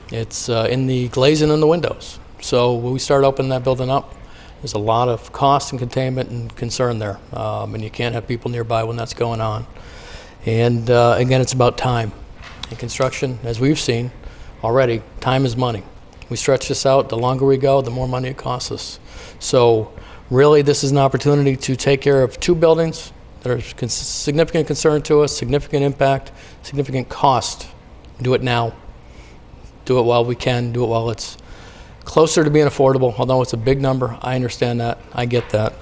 It's in the glazing in the windows. So when we start opening that building up, there's a lot of cost and containment and concern there. And you can't have people nearby when that's going on. And again, it's about time. In construction, as we've seen already, time is money. We stretch this out, the longer we go, the more money it costs us. So really, this is an opportunity to take care of two buildings that are significant concern to us, significant impact, significant cost. Do it now. Do it while we can. Do it while it's closer to being affordable. Although it's a big number, I understand that. I get that.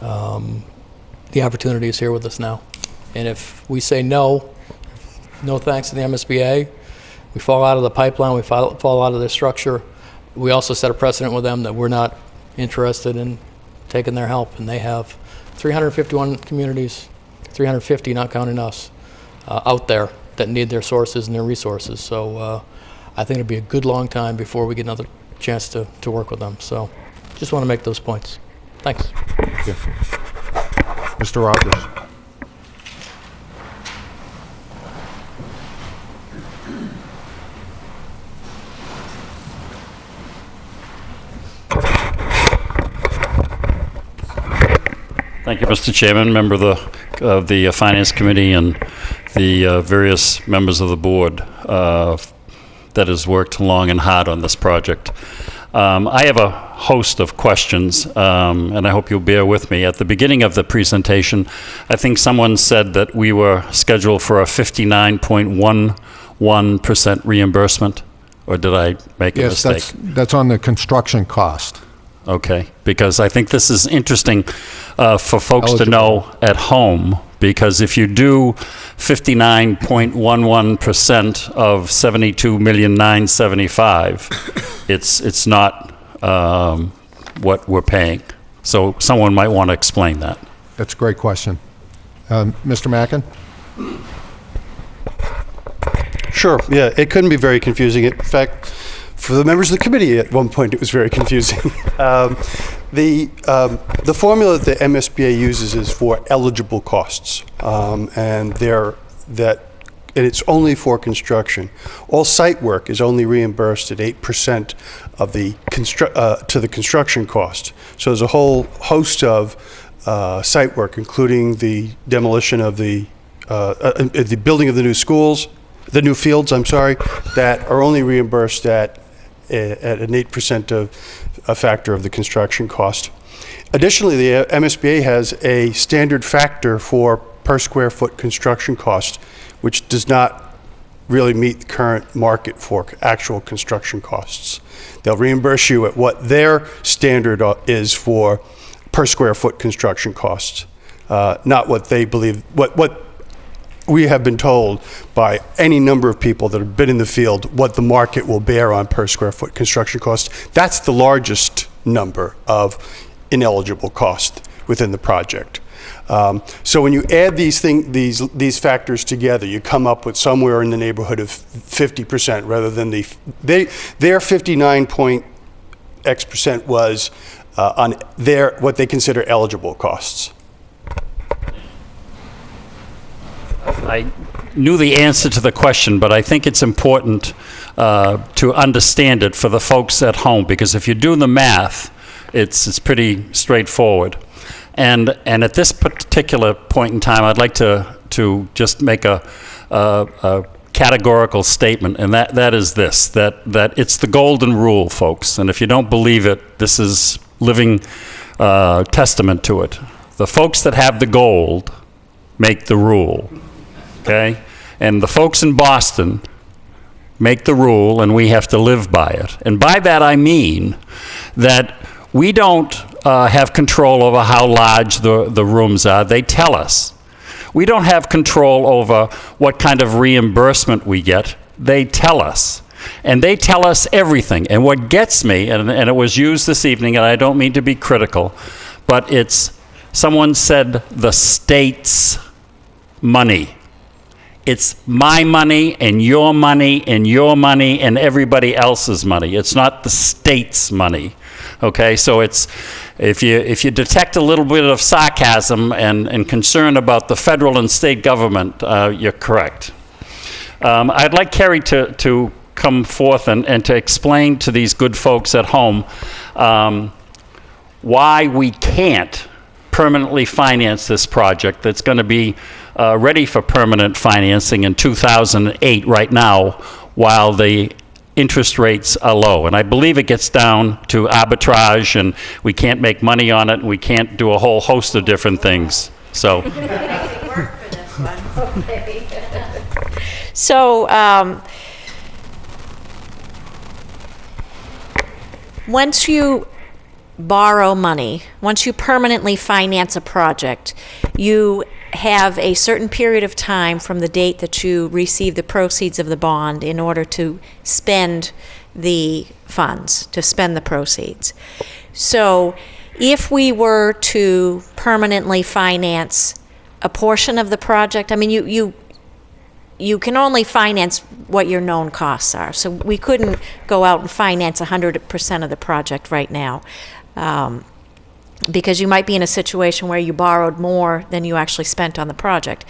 The opportunity is here with us now. And if we say no thanks to the MSBA, we fall out of the pipeline, we fall out of their structure, we also set a precedent with them that we're not interested in taking their help. And they have 351 communities, 350, not counting us, out there that need their sources and their resources. So I think it'll be a good long time before we get another chance to work with them. So just want to make those points. Thanks. Thank you. Mr. Rogers. Thank you, Mr. Chairman, member of the Finance Committee, and the various members of the board that has worked long and hard on this project. I have a host of questions, and I hope you'll bear with me. At the beginning of the presentation, I think someone said that we were scheduled for a 59.11% reimbursement, or did I make a mistake? Yes, that's on the construction cost. Okay, because I think this is interesting for folks to know at home, because if you do 59.11% of 72,975,000, it's not what we're paying. So someone might want to explain that. That's a great question. Mr. Mackin? Sure, yeah, it couldn't be very confusing. In fact, for the members of the committee, at one point, it was very confusing. The formula that the MSBA uses is for eligible costs, and it's only for construction. All site work is only reimbursed at 8% of the to the construction cost. So there's a whole host of site work, including the demolition of the building of the new schools, the new fields, I'm sorry, that are only reimbursed at an 8% of a factor of the construction cost. Additionally, the MSBA has a standard factor for per square foot construction cost, which does not really meet the current market for actual construction costs. They'll reimburse you at what their standard is for per square foot construction costs, not what they believe, what we have been told by any number of people that have been in the field what the market will bear on per square foot construction costs. That's the largest number of ineligible cost within the project. So when you add these factors together, you come up with somewhere in the neighborhood of 50%, rather than their 59.x% was on what they consider eligible costs. I knew the answer to the question, but I think it's important to understand it for the folks at home, because if you do the math, it's pretty straightforward. And at this particular point in time, I'd like to just make a categorical statement, and that is this, that it's the golden rule, folks. And if you don't believe it, this is living testament to it. The folks that have the gold make the rule. Okay? And the folks in Boston make the rule, and we have to live by it. And by that I mean that We don't have control over how large the rooms are. They tell us. We don't have control over what kind of reimbursement we get. They tell us. And they tell us everything. And what gets me, and it was used this evening, and I don't mean to be critical, but someone said the state's money. It's my money and your money and your money and everybody else's money. It's not the state's money. Okay, so if you detect a little bit of sarcasm and concern about the federal and state government, you're correct. I'd like Kerry to come forth and to explain to these good folks at home why we can't permanently finance this project that's going to be ready for permanent financing in 2008 right now, while the interest rates are low. And I believe it gets down to arbitrage, and we can't make money on it, and we can't do a whole host of different things. So. So, once you borrow money, once you permanently finance a project, you have a certain period of time from the date that you receive the proceeds of the bond in order to spend the funds, to spend the proceeds. So if we were to permanently finance a portion of the project, I mean, you can only finance what your known costs are. So we couldn't go out and finance 100% of the project right now. Because you might be in a situation where you borrowed more than you actually spent on the project.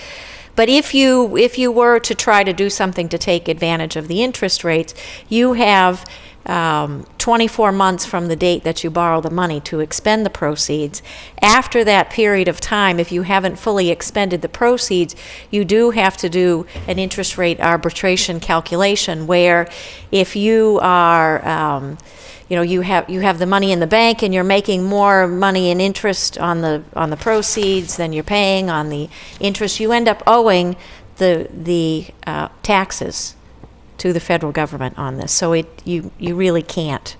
But if you were to try to do something to take advantage of the interest rates, you have 24 months from the date that you borrow the money to expend the proceeds. After that period of time, if you haven't fully expended the proceeds, you do have to do an interest rate arbitration calculation, where if you are you have the money in the bank and you're making more money in interest on the proceeds than you're paying on the interest, you end up owing the taxes to the federal government on this. So you really can't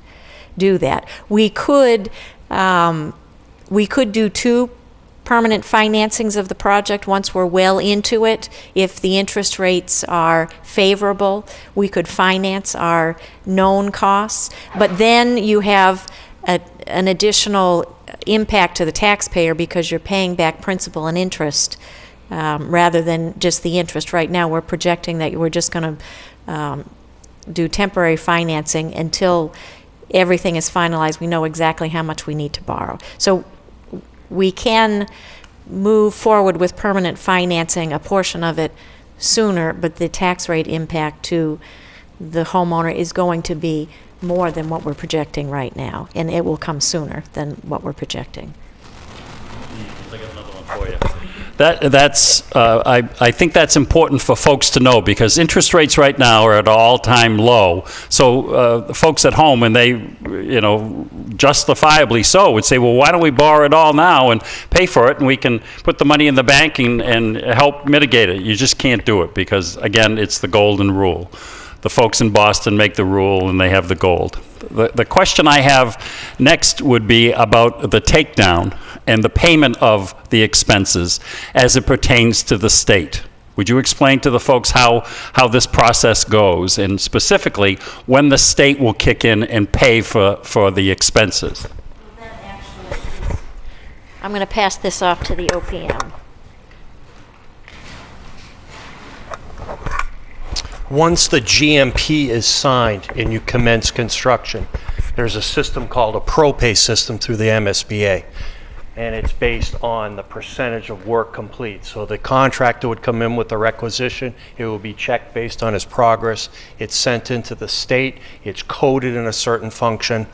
do that. We could do two permanent financings of the project once we're well into it. If the interest rates are favorable, we could finance our known costs, but then you have an additional impact to the taxpayer because you're paying back principal and interest rather than just the interest. Right now we're projecting that we're just going to do temporary financing until everything is finalized. We know exactly how much we need to borrow. So we can move forward with permanent financing, a portion of it sooner, but the tax rate impact to the homeowner is going to be more than what we're projecting right now, and it will come sooner than what we're projecting. I got another one for you. I think that's important for folks to know, because interest rates right now are at an all-time low. So folks at home, and they, justifiably so, would say, well, why don't we borrow it all now and pay for it, and we can put the money in the bank and help mitigate it. You just can't do it because, again, it's the golden rule. The folks in Boston make the rule, and they have the gold. The question I have next would be about the takedown and the payment of the expenses as it pertains to the state. Would you explain to the folks how this process goes, and specifically when the state will kick in and pay for the expenses? I'm going to pass this off to the OPM. Once the GMP is signed and you commence construction, there's a system called a ProPay system through the MSBA. And it's based on the percentage of work complete. So the contractor would come in with the requisition, it will be checked based on his progress, it's sent into the state, it's coded in a certain function,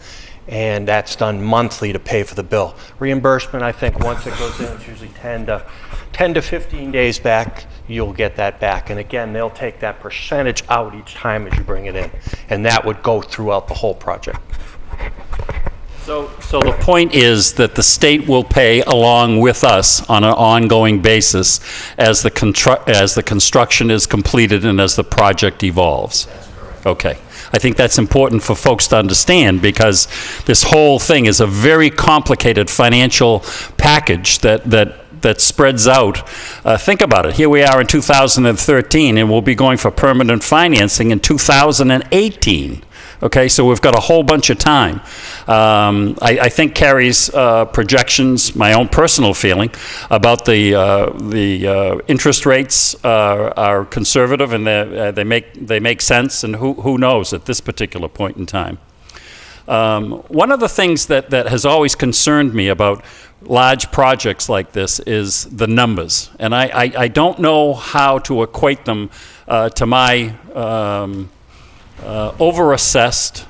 and that's done monthly to pay for the bill. Reimbursement, I think once it goes in, it's usually 10 to 15 days back, you'll get that back. And again, they'll take that percentage out each time as you bring it in. And that would go throughout the whole project. So the point is that the state will pay along with us on an ongoing basis as the construction is completed and as the project evolves. That's correct. Okay. I think that's important for folks to understand because this whole thing is a very complicated financial package that spreads out. Think about it. Here we are in 2013, and we'll be going for permanent financing in 2018. Okay, so we've got a whole bunch of time. I think Carrie's projections, my own personal feeling, about the interest rates are conservative and they make sense, and who knows at this particular point in time. One of the things that has always concerned me about large projects like this is the numbers, and I don't know how to equate them to my over-assessed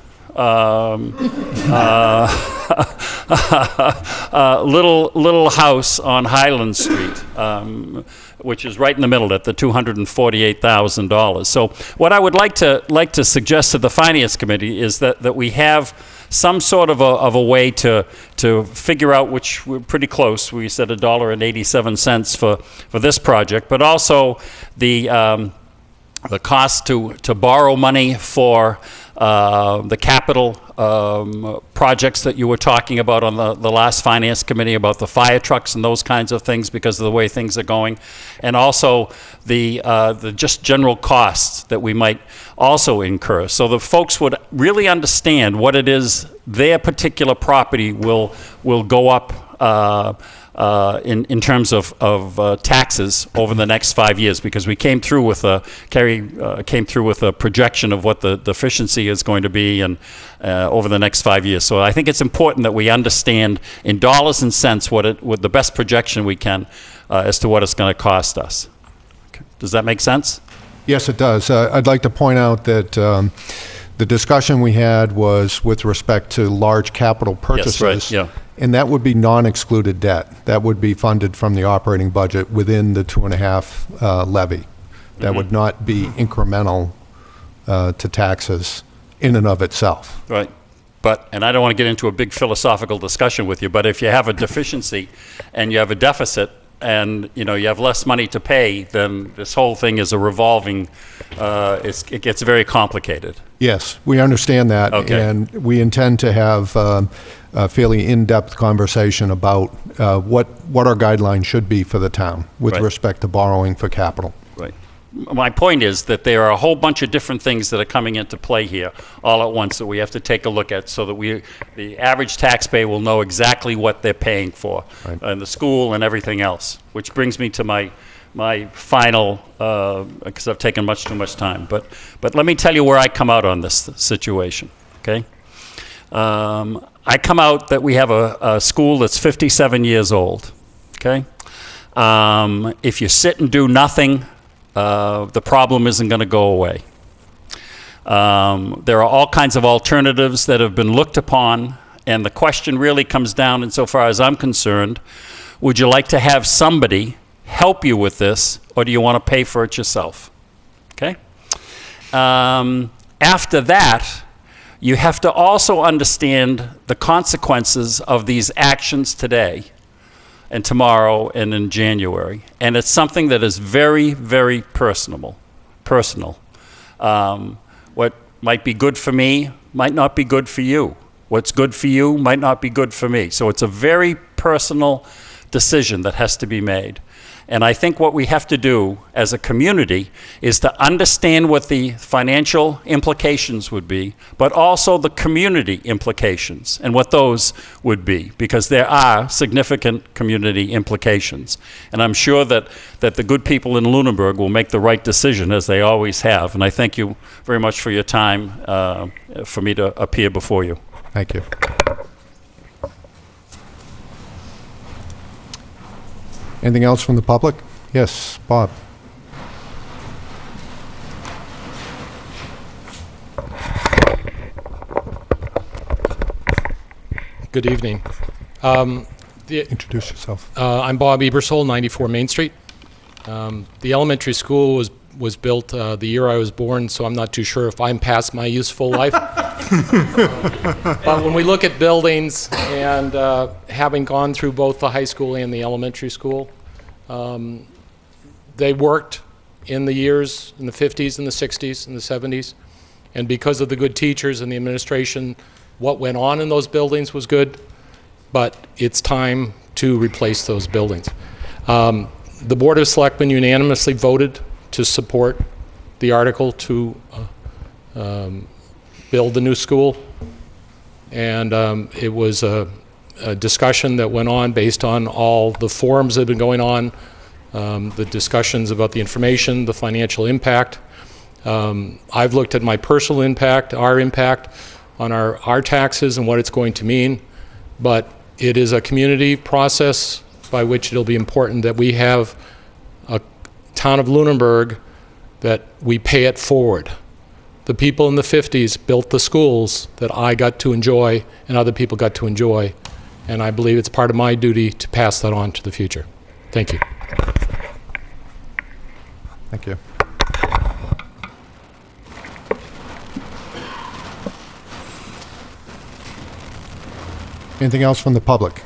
little house on Highland Street, which is right in the middle at the $248,000. So what I would like to suggest to the Finance Committee is that we have some sort of a way to figure out, which we're pretty close. We said $1.87 for this project, but also the cost to borrow money for the capital projects that you were talking about on the last Finance Committee, about the fire trucks and those kinds of things because of the way things are going, and also the just general costs that we might also incur, so the folks would really understand what it is their particular property will go up in terms of taxes over the next 5 years, because we came through with Carrie came through with a projection of what the efficiency is going to be and over the next 5 years. So I think it's important that we understand in dollars and cents what the best projection we can as to what it's going to cost us. Okay. Does that make sense? Yes, it does. I'd like to point out that the discussion we had was with respect to large capital purchases. Yes, right, yeah. And that would be non-excluded debt. That would be funded from the operating budget within the 2.5 levy. That would not be incremental to taxes in and of itself. Right. And I don't want to get into a big philosophical discussion with you, but if you have a deficiency and you have a deficit and you have less money to pay, then this whole thing is a revolving, it gets very complicated. Yes, we understand that. Okay. And we intend to have a fairly in-depth conversation about what our guidelines should be for the town with Right. respect to borrowing for capital. Right. My point is that there are a whole bunch of different things that are coming into play here all at once that we have to take a look at so that the average taxpayer will know exactly what they're paying for, Right. and the school and everything else, which brings me to my final, because I've taken much too much time, but let me tell you where I come out on this situation, okay? I come out that we have a school that's 57 years old, okay? If you sit and do nothing, the problem isn't going to go away. There are all kinds of alternatives that have been looked upon, and the question really comes down, insofar as I'm concerned, would you like to have somebody help you with this, or do you want to pay for it yourself? Okay? After that, you have to also understand the consequences of these actions today and tomorrow and in January. And it's something that is very, very personal. What might be good for me might not be good for you. What's good for you might not be good for me. So it's a very personal decision that has to be made. And I think what we have to do as a community is to understand what the financial implications would be, but also the community implications and what those would be, because there are significant community implications. And I'm sure that the good people in Lunenburg will make the right decision, as they always have. And I thank you very much for your time for me to appear before you. Thank you. Anything else from the public? Yes, Bob. Good evening. Introduce yourself. I'm Bob Ebersole, 94 Main Street. The elementary school was built the year I was born, so I'm not too sure if I'm past my useful life. But when we look at buildings and having gone through both the high school and the elementary school, they worked in the years in the 50s and the 60s and the 70s, and because of the good teachers and the administration, what went on in those buildings was good, but it's time to replace those buildings. The Board of Selectmen unanimously voted to support the article to build the new school, and it was a discussion that went on based on all the forums that have been going on, the discussions about the information, the financial impact. I've looked at my personal impact, our impact on our taxes and what it's going to mean, but it is a community process by which it'll be important that we have a town of Lunenburg that we pay it forward. The people in the 50s built the schools that I got to enjoy and other people got to enjoy, and I believe it's part of my duty to pass that on to the future. Thank you. Thank you. Anything else from the public?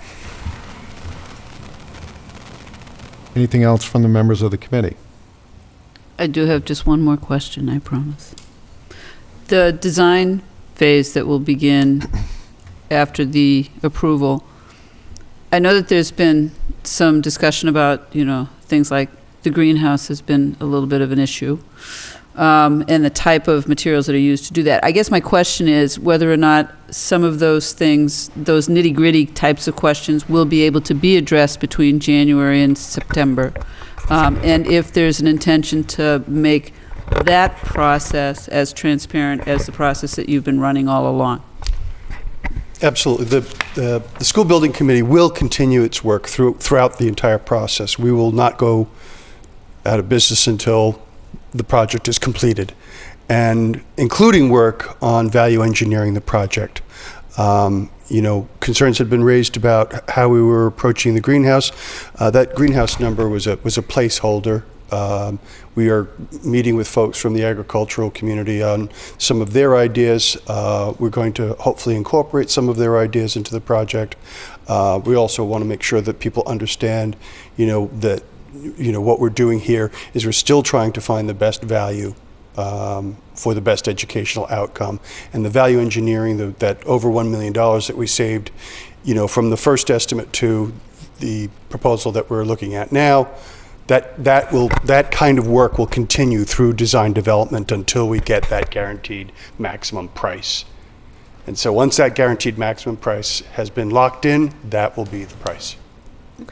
Anything else from the members of the committee? I do have just one more question, I promise. The design phase that will begin after the approval, I know that there's been some discussion about, things like the greenhouse has been a little bit of an issue, and the type of materials that are used to do that. I guess my question is whether or not some of those things, those nitty-gritty types of questions, will be able to be addressed between January and September, and if there's an intention to make that process as transparent as the process that you've been running all along. Absolutely. The school building committee will continue its work throughout the entire process. We will not go out of business until the project is completed, and including work on value engineering the project. Concerns had been raised about how we were approaching the greenhouse. That greenhouse number was a placeholder. We are meeting with folks from the agricultural community on some of their ideas. We're going to hopefully incorporate some of their ideas into the project. We also want to make sure that people understand, that what we're doing here is we're still trying to find the best value for the best educational outcome. And the value engineering, that over $1 million that we saved, from the first estimate to the proposal that we're looking at now, that kind of work will continue through design development until we get that guaranteed maximum price. And so once that guaranteed maximum price has been locked in, that will be the price. If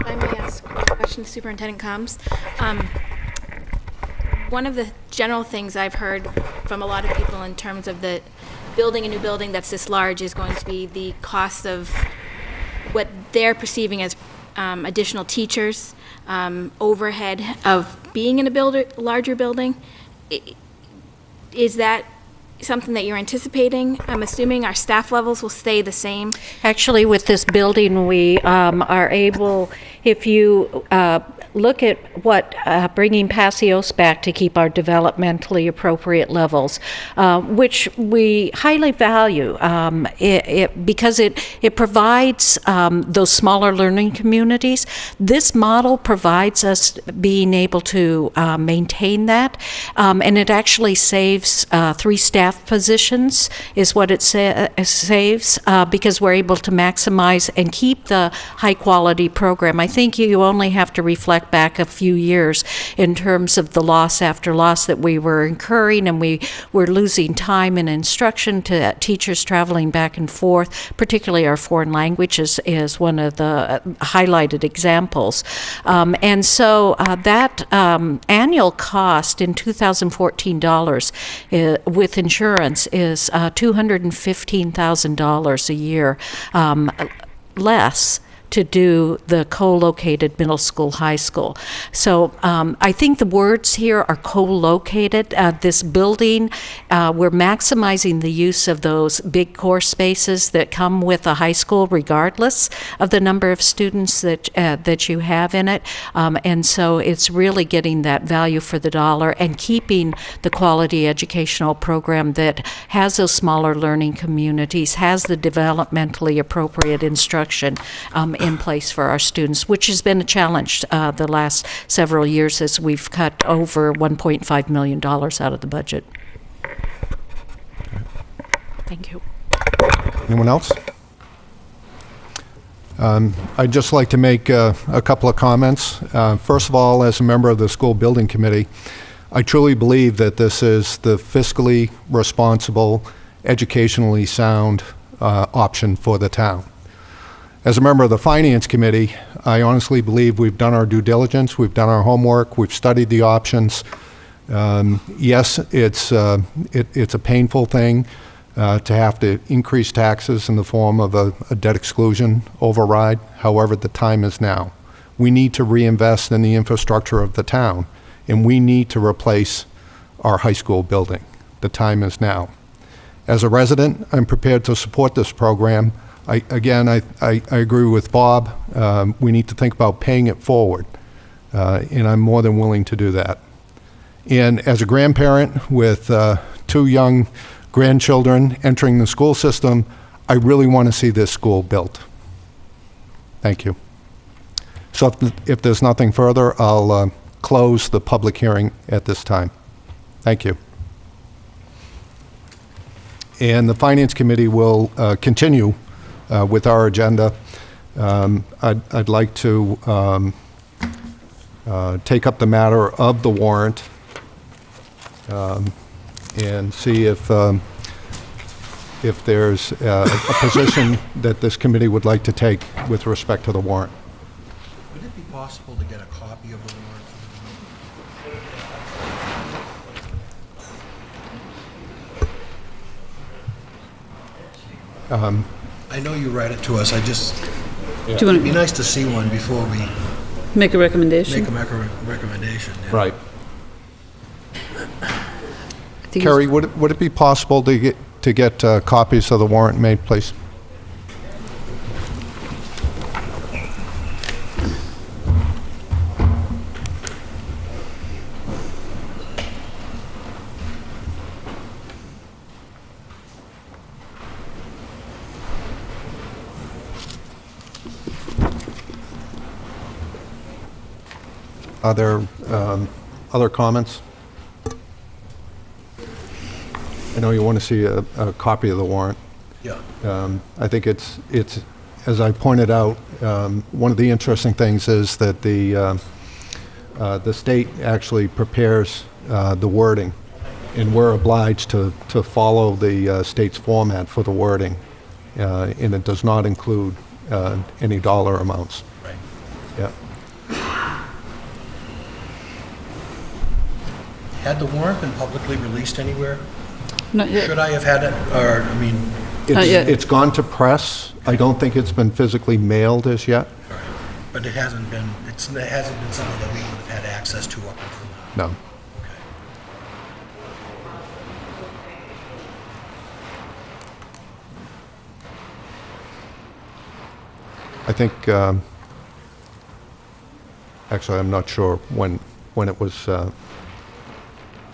I may ask a question to Superintendent Combs. One of the general things I've heard from a lot of people in terms of the building a new building that's this large is going to be the cost of what they're perceiving as additional teachers, overhead of being in a larger building. Is that something that you're anticipating? I'm assuming our staff levels will stay the same. Actually, with this building, we are able, if you look at what bringing Passios back to keep our developmentally appropriate levels, which we highly value because it provides those smaller learning communities. This model provides us being able to maintain that, and it actually saves 3 staff positions is what it saves because we're able to maximize and keep the high quality program. I think you only have to reflect back a few years in terms of the loss after loss that we were incurring, and we were losing time in instruction to teachers traveling back and forth, particularly our foreign languages is one of the highlighted examples. And so that annual cost in 2014 dollars with insurance is $215,000 a year less to do the co-located middle school, high school. So I think the words here are co-located. This building, we're maximizing the use of those big core spaces that come with a high school regardless of the number of students that you have in it. And so it's really getting that value for the dollar and keeping the quality educational program that has those smaller learning communities, has the developmentally appropriate instruction in place for our students, which has been a challenge the last several years as we've cut over $1.5 million out of the budget. Thank you. Anyone else? I'd just like to make a couple of comments. First of all, as a member of the school building committee, I truly believe that this is the fiscally responsible, educationally sound option for the town. As a member of the finance committee, I honestly believe we've done our due diligence, we've done our homework, we've studied the options. Yes, it's a painful thing to have to increase taxes in the form of a debt exclusion override. However, the time is now. We need to reinvest in the infrastructure of the town, and we need to replace our high school building. The time is now. As a resident, I'm prepared to support this program. I agree with Bob. We need to think about paying it forward, and I'm more than willing to do that. And as a grandparent with 2 young grandchildren entering the school system, I really want to see this school built. Thank you. So if there's nothing further, I'll close the public hearing at this time. Thank you. And the Finance Committee will continue with our agenda. I'd like to take up the matter of the warrant and see if there's a position that this committee would like to take with respect to the warrant. Would it be possible to get a copy of the warrant? I know you write it to us, it'd be nice to see one before we Make a recommendation? make a recommendation. Yeah. Right. I think Carrie, would it be possible to get copies of the warrant made, please? Are there other comments? I know you want to see a copy of the warrant. Yeah. I think it's as I pointed out, one of the interesting things is that the state actually prepares the wording, and we're obliged to follow the state's format for the wording, and it does not include any dollar amounts. Right. Yeah. Had the warrant been publicly released anywhere? Not yet. Should I have had it, or, I mean, Not yet. It's gone to press. I don't think it's been physically mailed as yet. all right. But it hasn't been something that we would have had access to up until now? No. I think, actually, I'm not sure when it was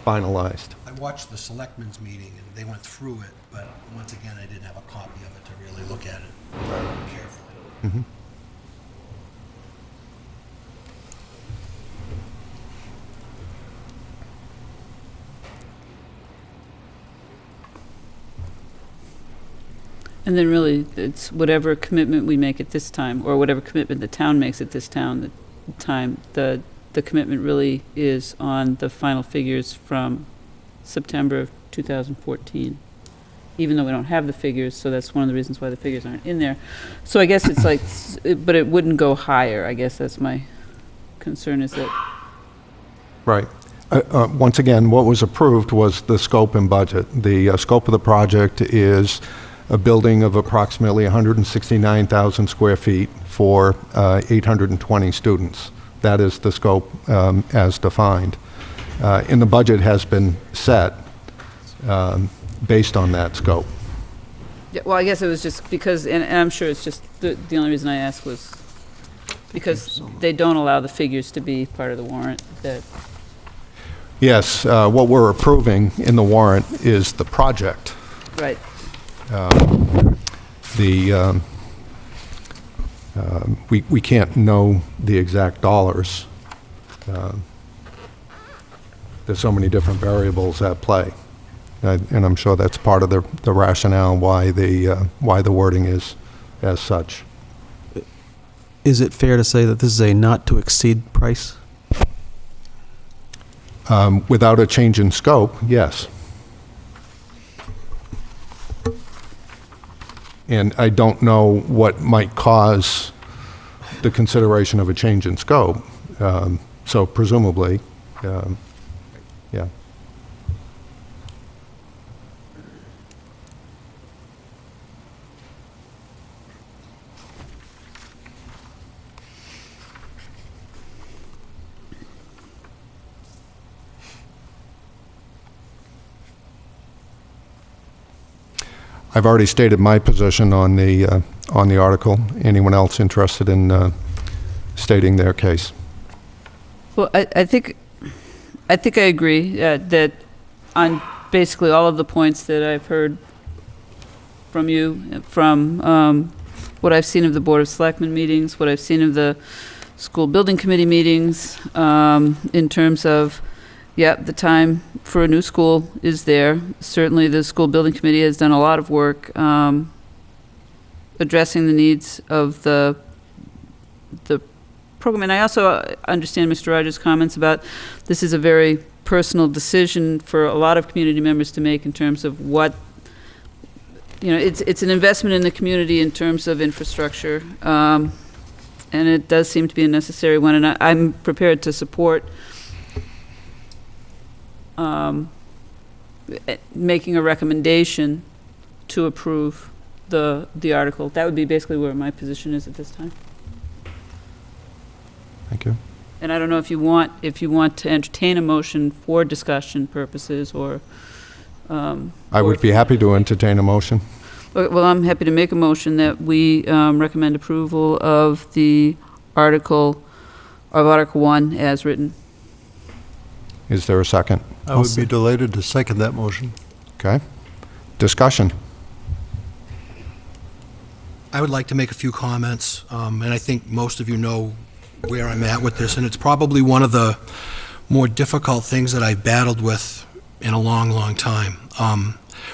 finalized. I watched the selectmen's meeting, and they went through it, but once again, I didn't have a copy of it to really look at it carefully. Mm-hmm. And then really, it's whatever commitment we make at this time, or whatever commitment the town makes at this the commitment really is on the final figures from September of 2014, even though we don't have the figures, so that's one of the reasons why the figures aren't in there. So I guess it's like, but it wouldn't go higher. I guess that's my concern, is that, Right. Once again, what was approved was the scope and budget. The scope of the project is a building of approximately 169,000 square feet for 820 students. That is the scope as defined. And the budget has been set based on that scope. yeah, well, I guess it was just because, and I'm sure it's just, the only reason I asked was because they don't allow the figures to be part of the warrant, that, Yes, what we're approving in the warrant is the project. right. We can't know the exact dollars. There's so many different variables at play. And I'm sure that's part of the rationale why the wording is as such. Is it fair to say that this is a not-to-exceed price? Without a change in scope, yes. And I don't know what might cause the consideration of a change in scope. So presumably, yeah. I've already stated my position on the article. Anyone else interested in stating their case? Well, I think I agree that on basically all of the points that I've heard from you, from what I've seen of the Board of Selectmen meetings, what I've seen of the school building committee meetings, in terms of, yeah, the time for a new school is there. Certainly, the school building committee has done a lot of work addressing the needs of the program. And I also understand Mr. Rogers' comments about this is a very personal decision for a lot of community members to make in terms of what, it's an investment in the community in terms of infrastructure. And it does seem to be a necessary one. And I'm prepared to support making a recommendation to approve the article. That would be basically where my position is at this time. Thank you. And I don't know if you want to entertain a motion for discussion purposes or. I would be happy to entertain a motion. Well, I'm happy to make a motion that we recommend approval of the Article 1 as written. Is there a second? I would be delighted to second that motion. Okay. Discussion. I would like to make a few comments, and I think most of you know where I'm at with this, and it's probably one of the more difficult things that I've battled with in a long, long time.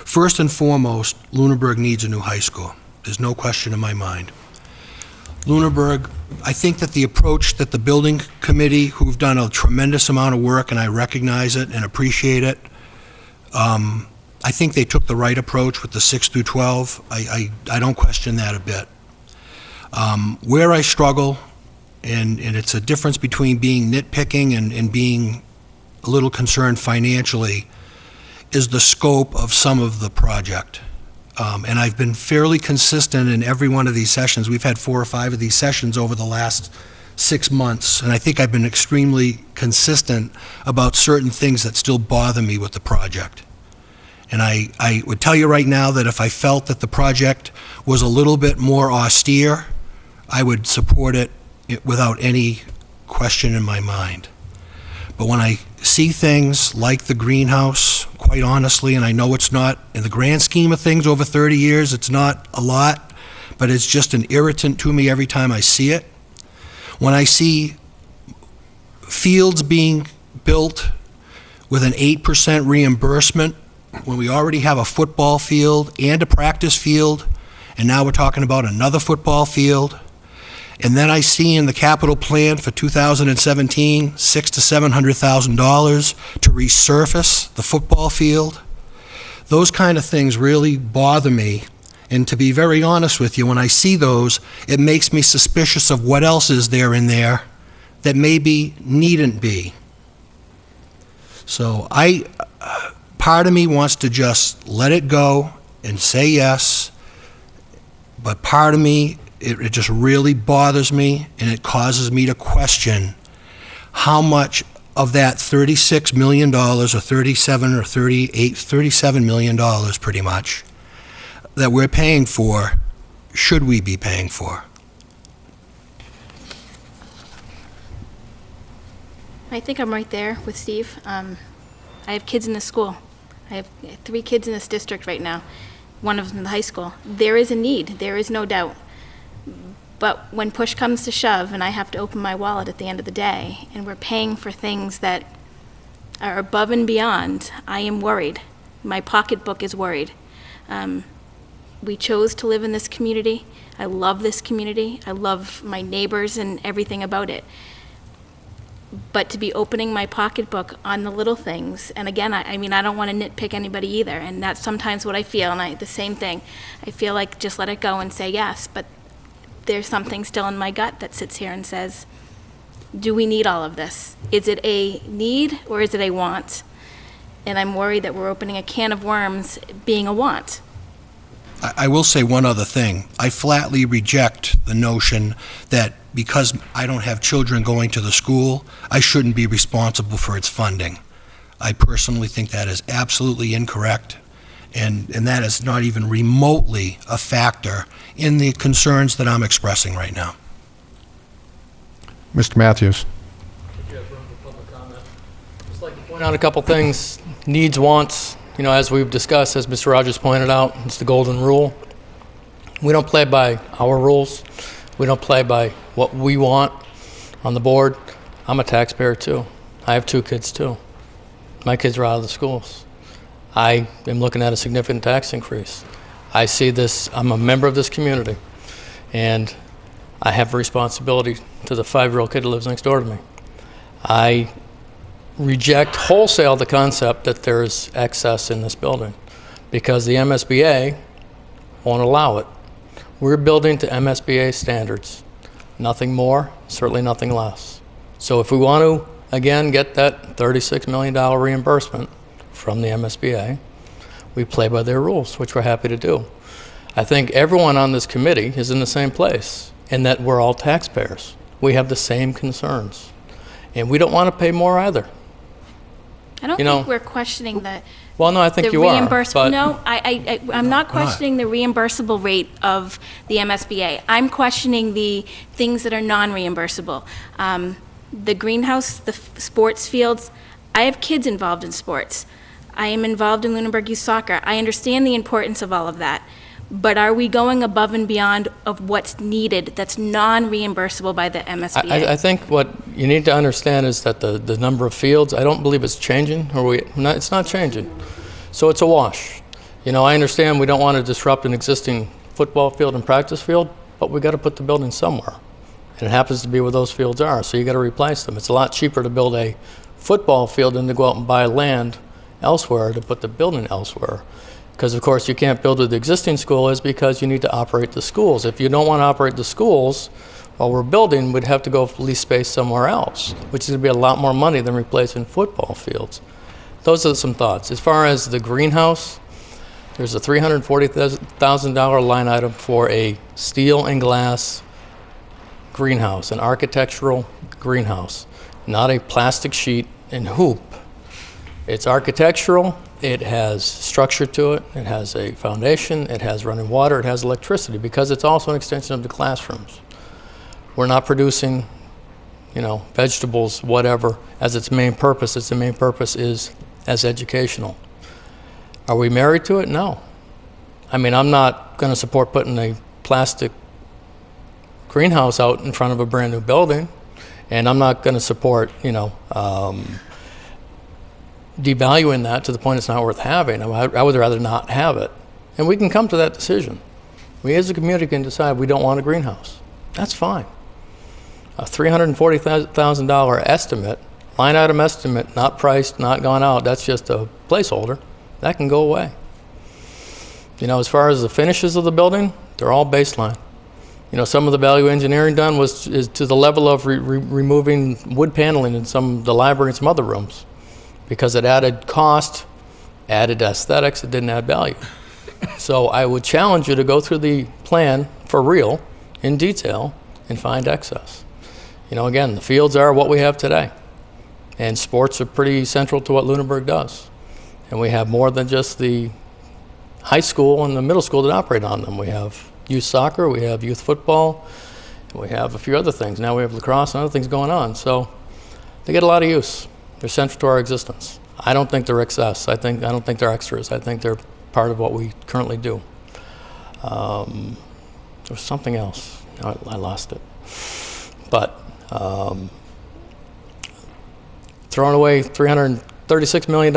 First and foremost, Lunenburg needs a new high school. There's no question in my mind. Lunenburg, I think that the approach that the building committee, who've done a tremendous amount of work, and I recognize it and appreciate it, I think they took the right approach with the 6 through 12. I don't question that a bit. Where I struggle, and it's a difference between being nitpicking and being a little concerned financially, is the scope of some of the project. And I've been fairly consistent in every one of these sessions. We've had 4 or 5 of these sessions over the last 6 months, and I think I've been extremely consistent about certain things that still bother me with the project. And I would tell you right now that if I felt that the project was a little bit more austere, I would support it without any question in my mind. But when I see things like the greenhouse, quite honestly, and I know it's not, in the grand scheme of things, over 30 years, it's not a lot, but it's just an irritant to me every time I see it. When I see fields being built with an 8% reimbursement, when we already have a football field and a practice field, and now we're talking about another football field, and then I see in the capital plan for 2017, $600,000 to $700,000 to resurface the football field. Those kind of things really bother me. And to be very honest with you, when I see those, it makes me suspicious of what else is there in there that maybe needn't be. So part of me wants to just let it go and say yes, but part of me, it just really bothers me, and it causes me to question how much of that $36 million, or 37 or 38, $37 million pretty much, that we're paying for, should we be paying for? I think I'm right there with Steve. I have kids in this school. I have 3 kids in this district right now, one of them in the high school. There is a need, there is no doubt. But when push comes to shove and I have to open my wallet at the end of the day and we're paying for things that are above and beyond, I am worried. My pocketbook is worried. We chose to live in this community. I love this community. I love my neighbors and everything about it. But to be opening my pocketbook on the little things, and again, I mean, I don't want to nitpick anybody either, and that's sometimes what I feel, and the same thing. I feel like just let it go and say yes, but there's something still in my gut that sits here and says, do we need all of this? Is it a need or is it a want? And I'm worried that we're opening a can of worms being a want. I will say one other thing. I flatly reject the notion that because I don't have children going to the school, I shouldn't be responsible for its funding. I personally think that is absolutely incorrect, and that is not even remotely a factor in the concerns that I'm expressing right now. Mr. Matthews. Just like to point out a couple things, needs, wants. You know, as we've discussed, as Mr. Rogers pointed out, it's the golden rule. We don't play by our rules. We don't play by what we want on the board. I'm a taxpayer too. I have 2 kids too. My kids are out of the schools. I am looking at a significant tax increase. I see this, I'm a member of this community, and I have a responsibility to the 5-year-old kid who lives next door to me. I reject wholesale the concept that there's excess in this building because the MSBA won't allow it. We're building to MSBA standards. Nothing more, certainly nothing less. So if we want to, again, get that $36 million reimbursement from the MSBA, we play by their rules, which we're happy to do. I think everyone on this committee is in the same place in that we're all taxpayers. We have the same concerns. And we don't want to pay more either. I don't think we're questioning the Well, no, I think you are. But no, I'm not questioning the reimbursable rate of the MSBA. I'm questioning the things that are non-reimbursable. The greenhouse, the sports fields. I have kids involved in sports. I am involved in Lunenburg Youth Soccer. I understand the importance of all of that. But are we going above and beyond of what's needed that's non-reimbursable by the MSBA? I think what you need to understand is that the number of fields, I don't believe it's changing, it's not changing. So it's a wash. You know, I understand we don't want to disrupt an existing football field and practice field, but we got to put the building somewhere. And it happens to be where those fields are, so you got to replace them. It's a lot cheaper to build a football field than to go out and buy land elsewhere to put the building elsewhere. Because, of course, you can't build where the existing school is because you need to operate the schools. If you don't want to operate the schools while we're building, we'd have to go lease space somewhere else, which is going to be a lot more money than replacing football fields. Those are some thoughts. As far as the greenhouse, there's a $340,000 line item for a steel and glass greenhouse, an architectural greenhouse, not a plastic sheet and hoop. It's architectural. It has structure to it, it has a foundation, it has running water, it has electricity, because it's also an extension of the classrooms. We're not producing, you know, vegetables, whatever, as its main purpose. Its main purpose is as educational. Are we married to it? No. I mean, I'm not going to support putting a plastic greenhouse out in front of a brand new building, and I'm not going to support, you know, devaluing that to the point it's not worth having. I would rather not have it. And we can come to that decision. We as a community can decide we don't want a greenhouse. That's fine. A $340,000 estimate, line item estimate, not priced, not gone out, that's just a placeholder. That can go away. You know, as far as the finishes of the building, they're all baseline. You know, some of the value engineering done is to the level of removing wood paneling in the library and some other rooms, because it added cost, added aesthetics, it didn't add value. So I would challenge you to go through the plan for real, in detail, and find excess. You know, again, the fields are what we have today. And sports are pretty central to what Lunenburg does. And we have more than just the high school and the middle school that operate on them. We have youth soccer, we have youth football, and we have a few other things. Now we have lacrosse and other things going on. So they get a lot of use. They're central to our existence. I don't think they're excess. I don't think they're extras. I think they're part of what we currently do. There's something else. I lost it. But throwing away $336 million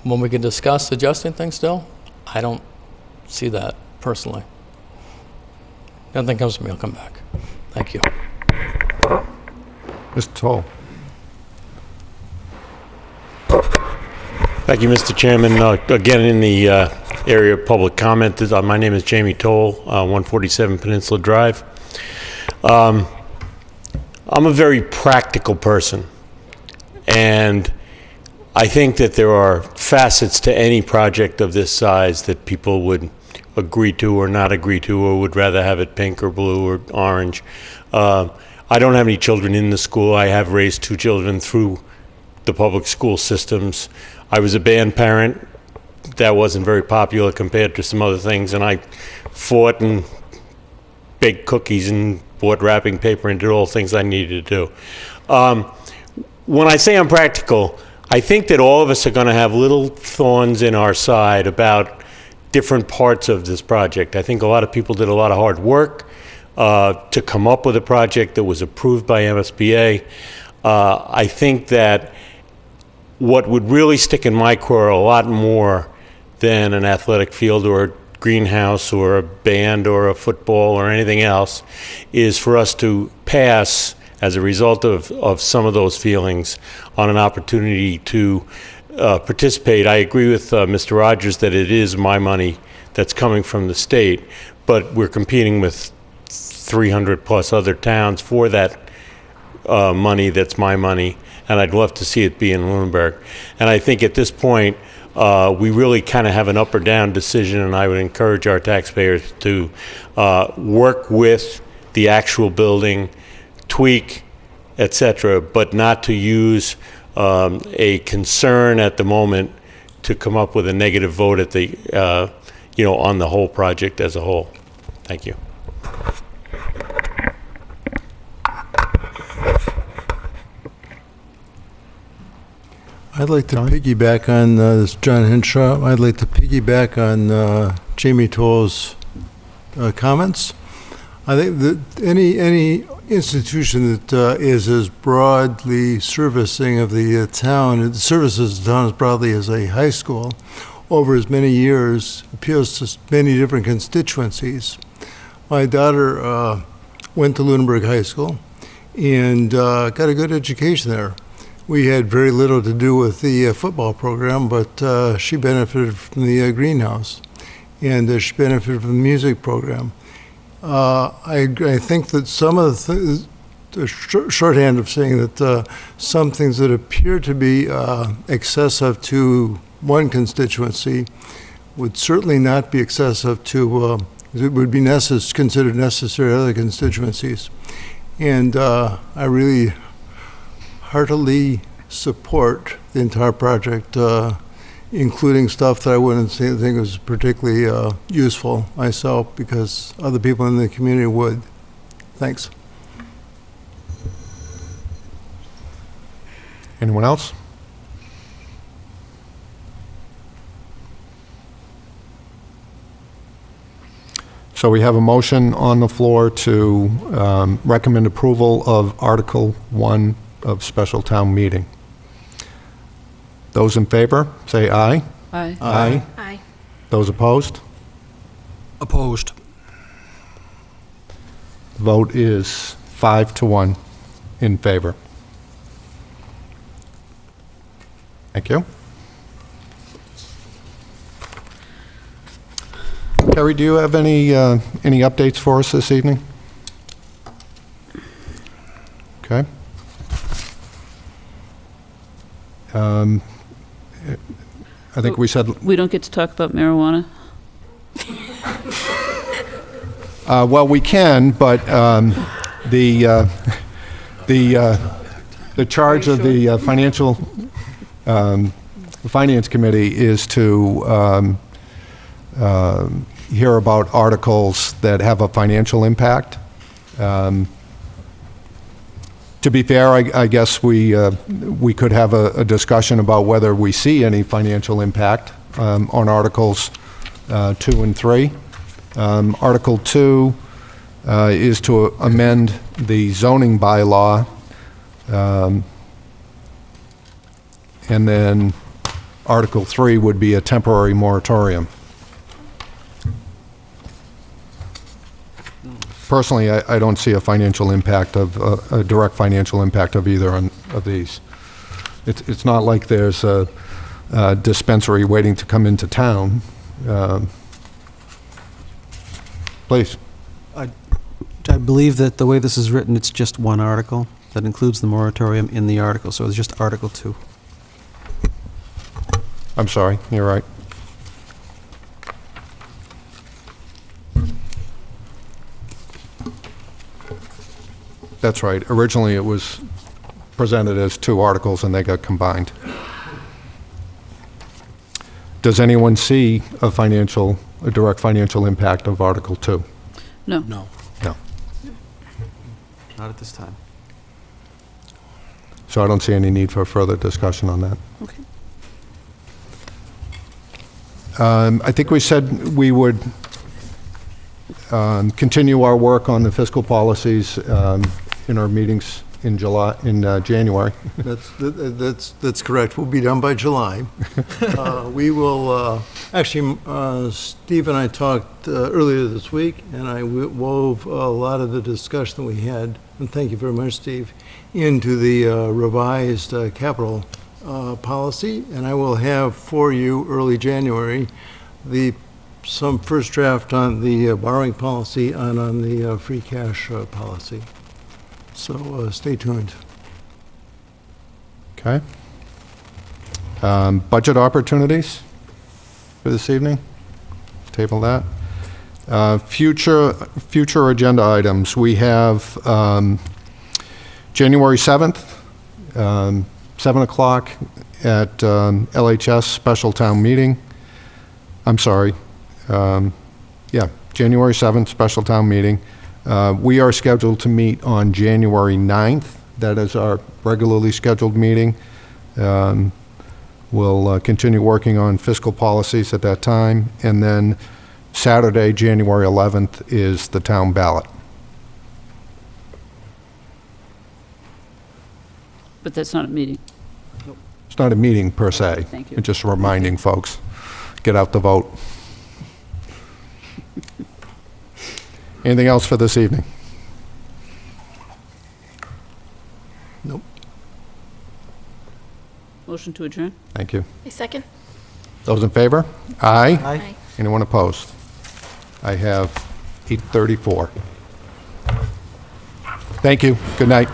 when we can discuss adjusting things still, I don't see that personally. If nothing comes to me, I'll come back. Thank you. Mr. Toll. Thank you, Mr. Chairman. Again, in the area of public comment, my name is Jamie Toll, 147 Peninsula Drive. I'm a very practical person, and I think that there are facets to any project of this size that people would agree to or not agree to, or would rather have it pink or blue or orange. I don't have any children in the school. I have raised 2 children through the public school systems. I was a band parent. That wasn't very popular compared to some other things, and I fought and baked cookies and bought wrapping paper and did all the things I needed to do. When I say I'm practical, I think that all of us are going to have little thorns in our side about different parts of this project. I think a lot of people did a lot of hard work to come up with a project that was approved by MSBA. I think that what would really stick in my craw a lot more than an athletic field or a greenhouse or a band or a football or anything else is for us to pass, as a result of some of those feelings, on an opportunity to participate. I agree with Mr. Rogers that it is my money that's coming from the state, but we're competing with 300 plus other towns for that money that's my money, and I'd love to see it be in Lunenburg. And I think at this point, we really kind of have an up or down decision, and I would encourage our taxpayers to work with the actual building, tweak, etc., but not to use a concern at the moment to come up with a negative vote at the, on the whole project as a whole. Thank you. I'd like to piggyback on this, John Henshaw. I'd like to piggyback on Jamie Toll's comments. I think that any institution that is as broadly servicing of the town, services the town as broadly as a high school, over as many years, appeals to many different constituencies. My daughter went to Lunenburg High School and got a good education there. We had very little to do with the football program, but she benefited from the greenhouse, and she benefited from the music program. I think that some of the shorthand of saying that some things that appear to be excessive to one constituency would certainly not be excessive to, it would be considered necessary to other constituencies. And I really heartily support the entire project, including stuff that I wouldn't think was particularly useful myself, because other people in the community would. Thanks. Anyone else? So we have a motion on the floor to recommend approval of Article 1 of special town meeting. Those in favor, say aye. Aye. Aye. Aye. Those opposed? Opposed. Vote is 5-1 in favor. Thank you. Kerry, do you have any updates for us this evening? Okay. I think we said... We don't get to talk about marijuana? Well, we can, but the charge of the Finance Committee is to hear about articles that have a financial impact. To be fair, I guess we could have a discussion about whether we see any financial impact on Articles 2 and 3. Article 2 is to amend the zoning bylaw, and then Article 3 would be a temporary moratorium. Personally, I don't see a financial impact of, a direct financial impact of either of these. It's not like there's a dispensary waiting to come into town. Please. I believe that the way this is written, it's just one article that includes the moratorium in the article, so it's just Article 2. I'm sorry, you're right. That's right. Originally, it was presented as 2 articles, and they got combined. Does anyone see a direct financial impact of Article 2? No. No. No. Not at this time. So I don't see any need for further discussion on that. Okay. I think we said we would continue our work on the fiscal policies in our meetings in January. That's correct. We'll be done by July. We will, actually, Steve and I talked earlier this week, and I wove a lot of the discussion that we had, and thank you very much, Steve, into the revised capital policy, and I will have for you early January some first draft on the borrowing policy and on the free cash policy. So stay tuned. Okay. Budget opportunities for this evening? Table that. Future agenda items. We have January 7th, 7 o'clock at LHS special town meeting. I'm sorry. January 7th, special town meeting. We are scheduled to meet on January 9th. That is our regularly scheduled meeting. We'll continue working on fiscal policies at that time. And then Saturday, January 11th, is the town ballot. But that's not a meeting. It's not a meeting per se. Thank you. It's just reminding folks, get out the vote. Anything else for this evening? Nope. Motion to adjourn? Thank you. A second? Those in favor? Aye. Aye. Anyone opposed? I have 8:34. Thank you. Good night.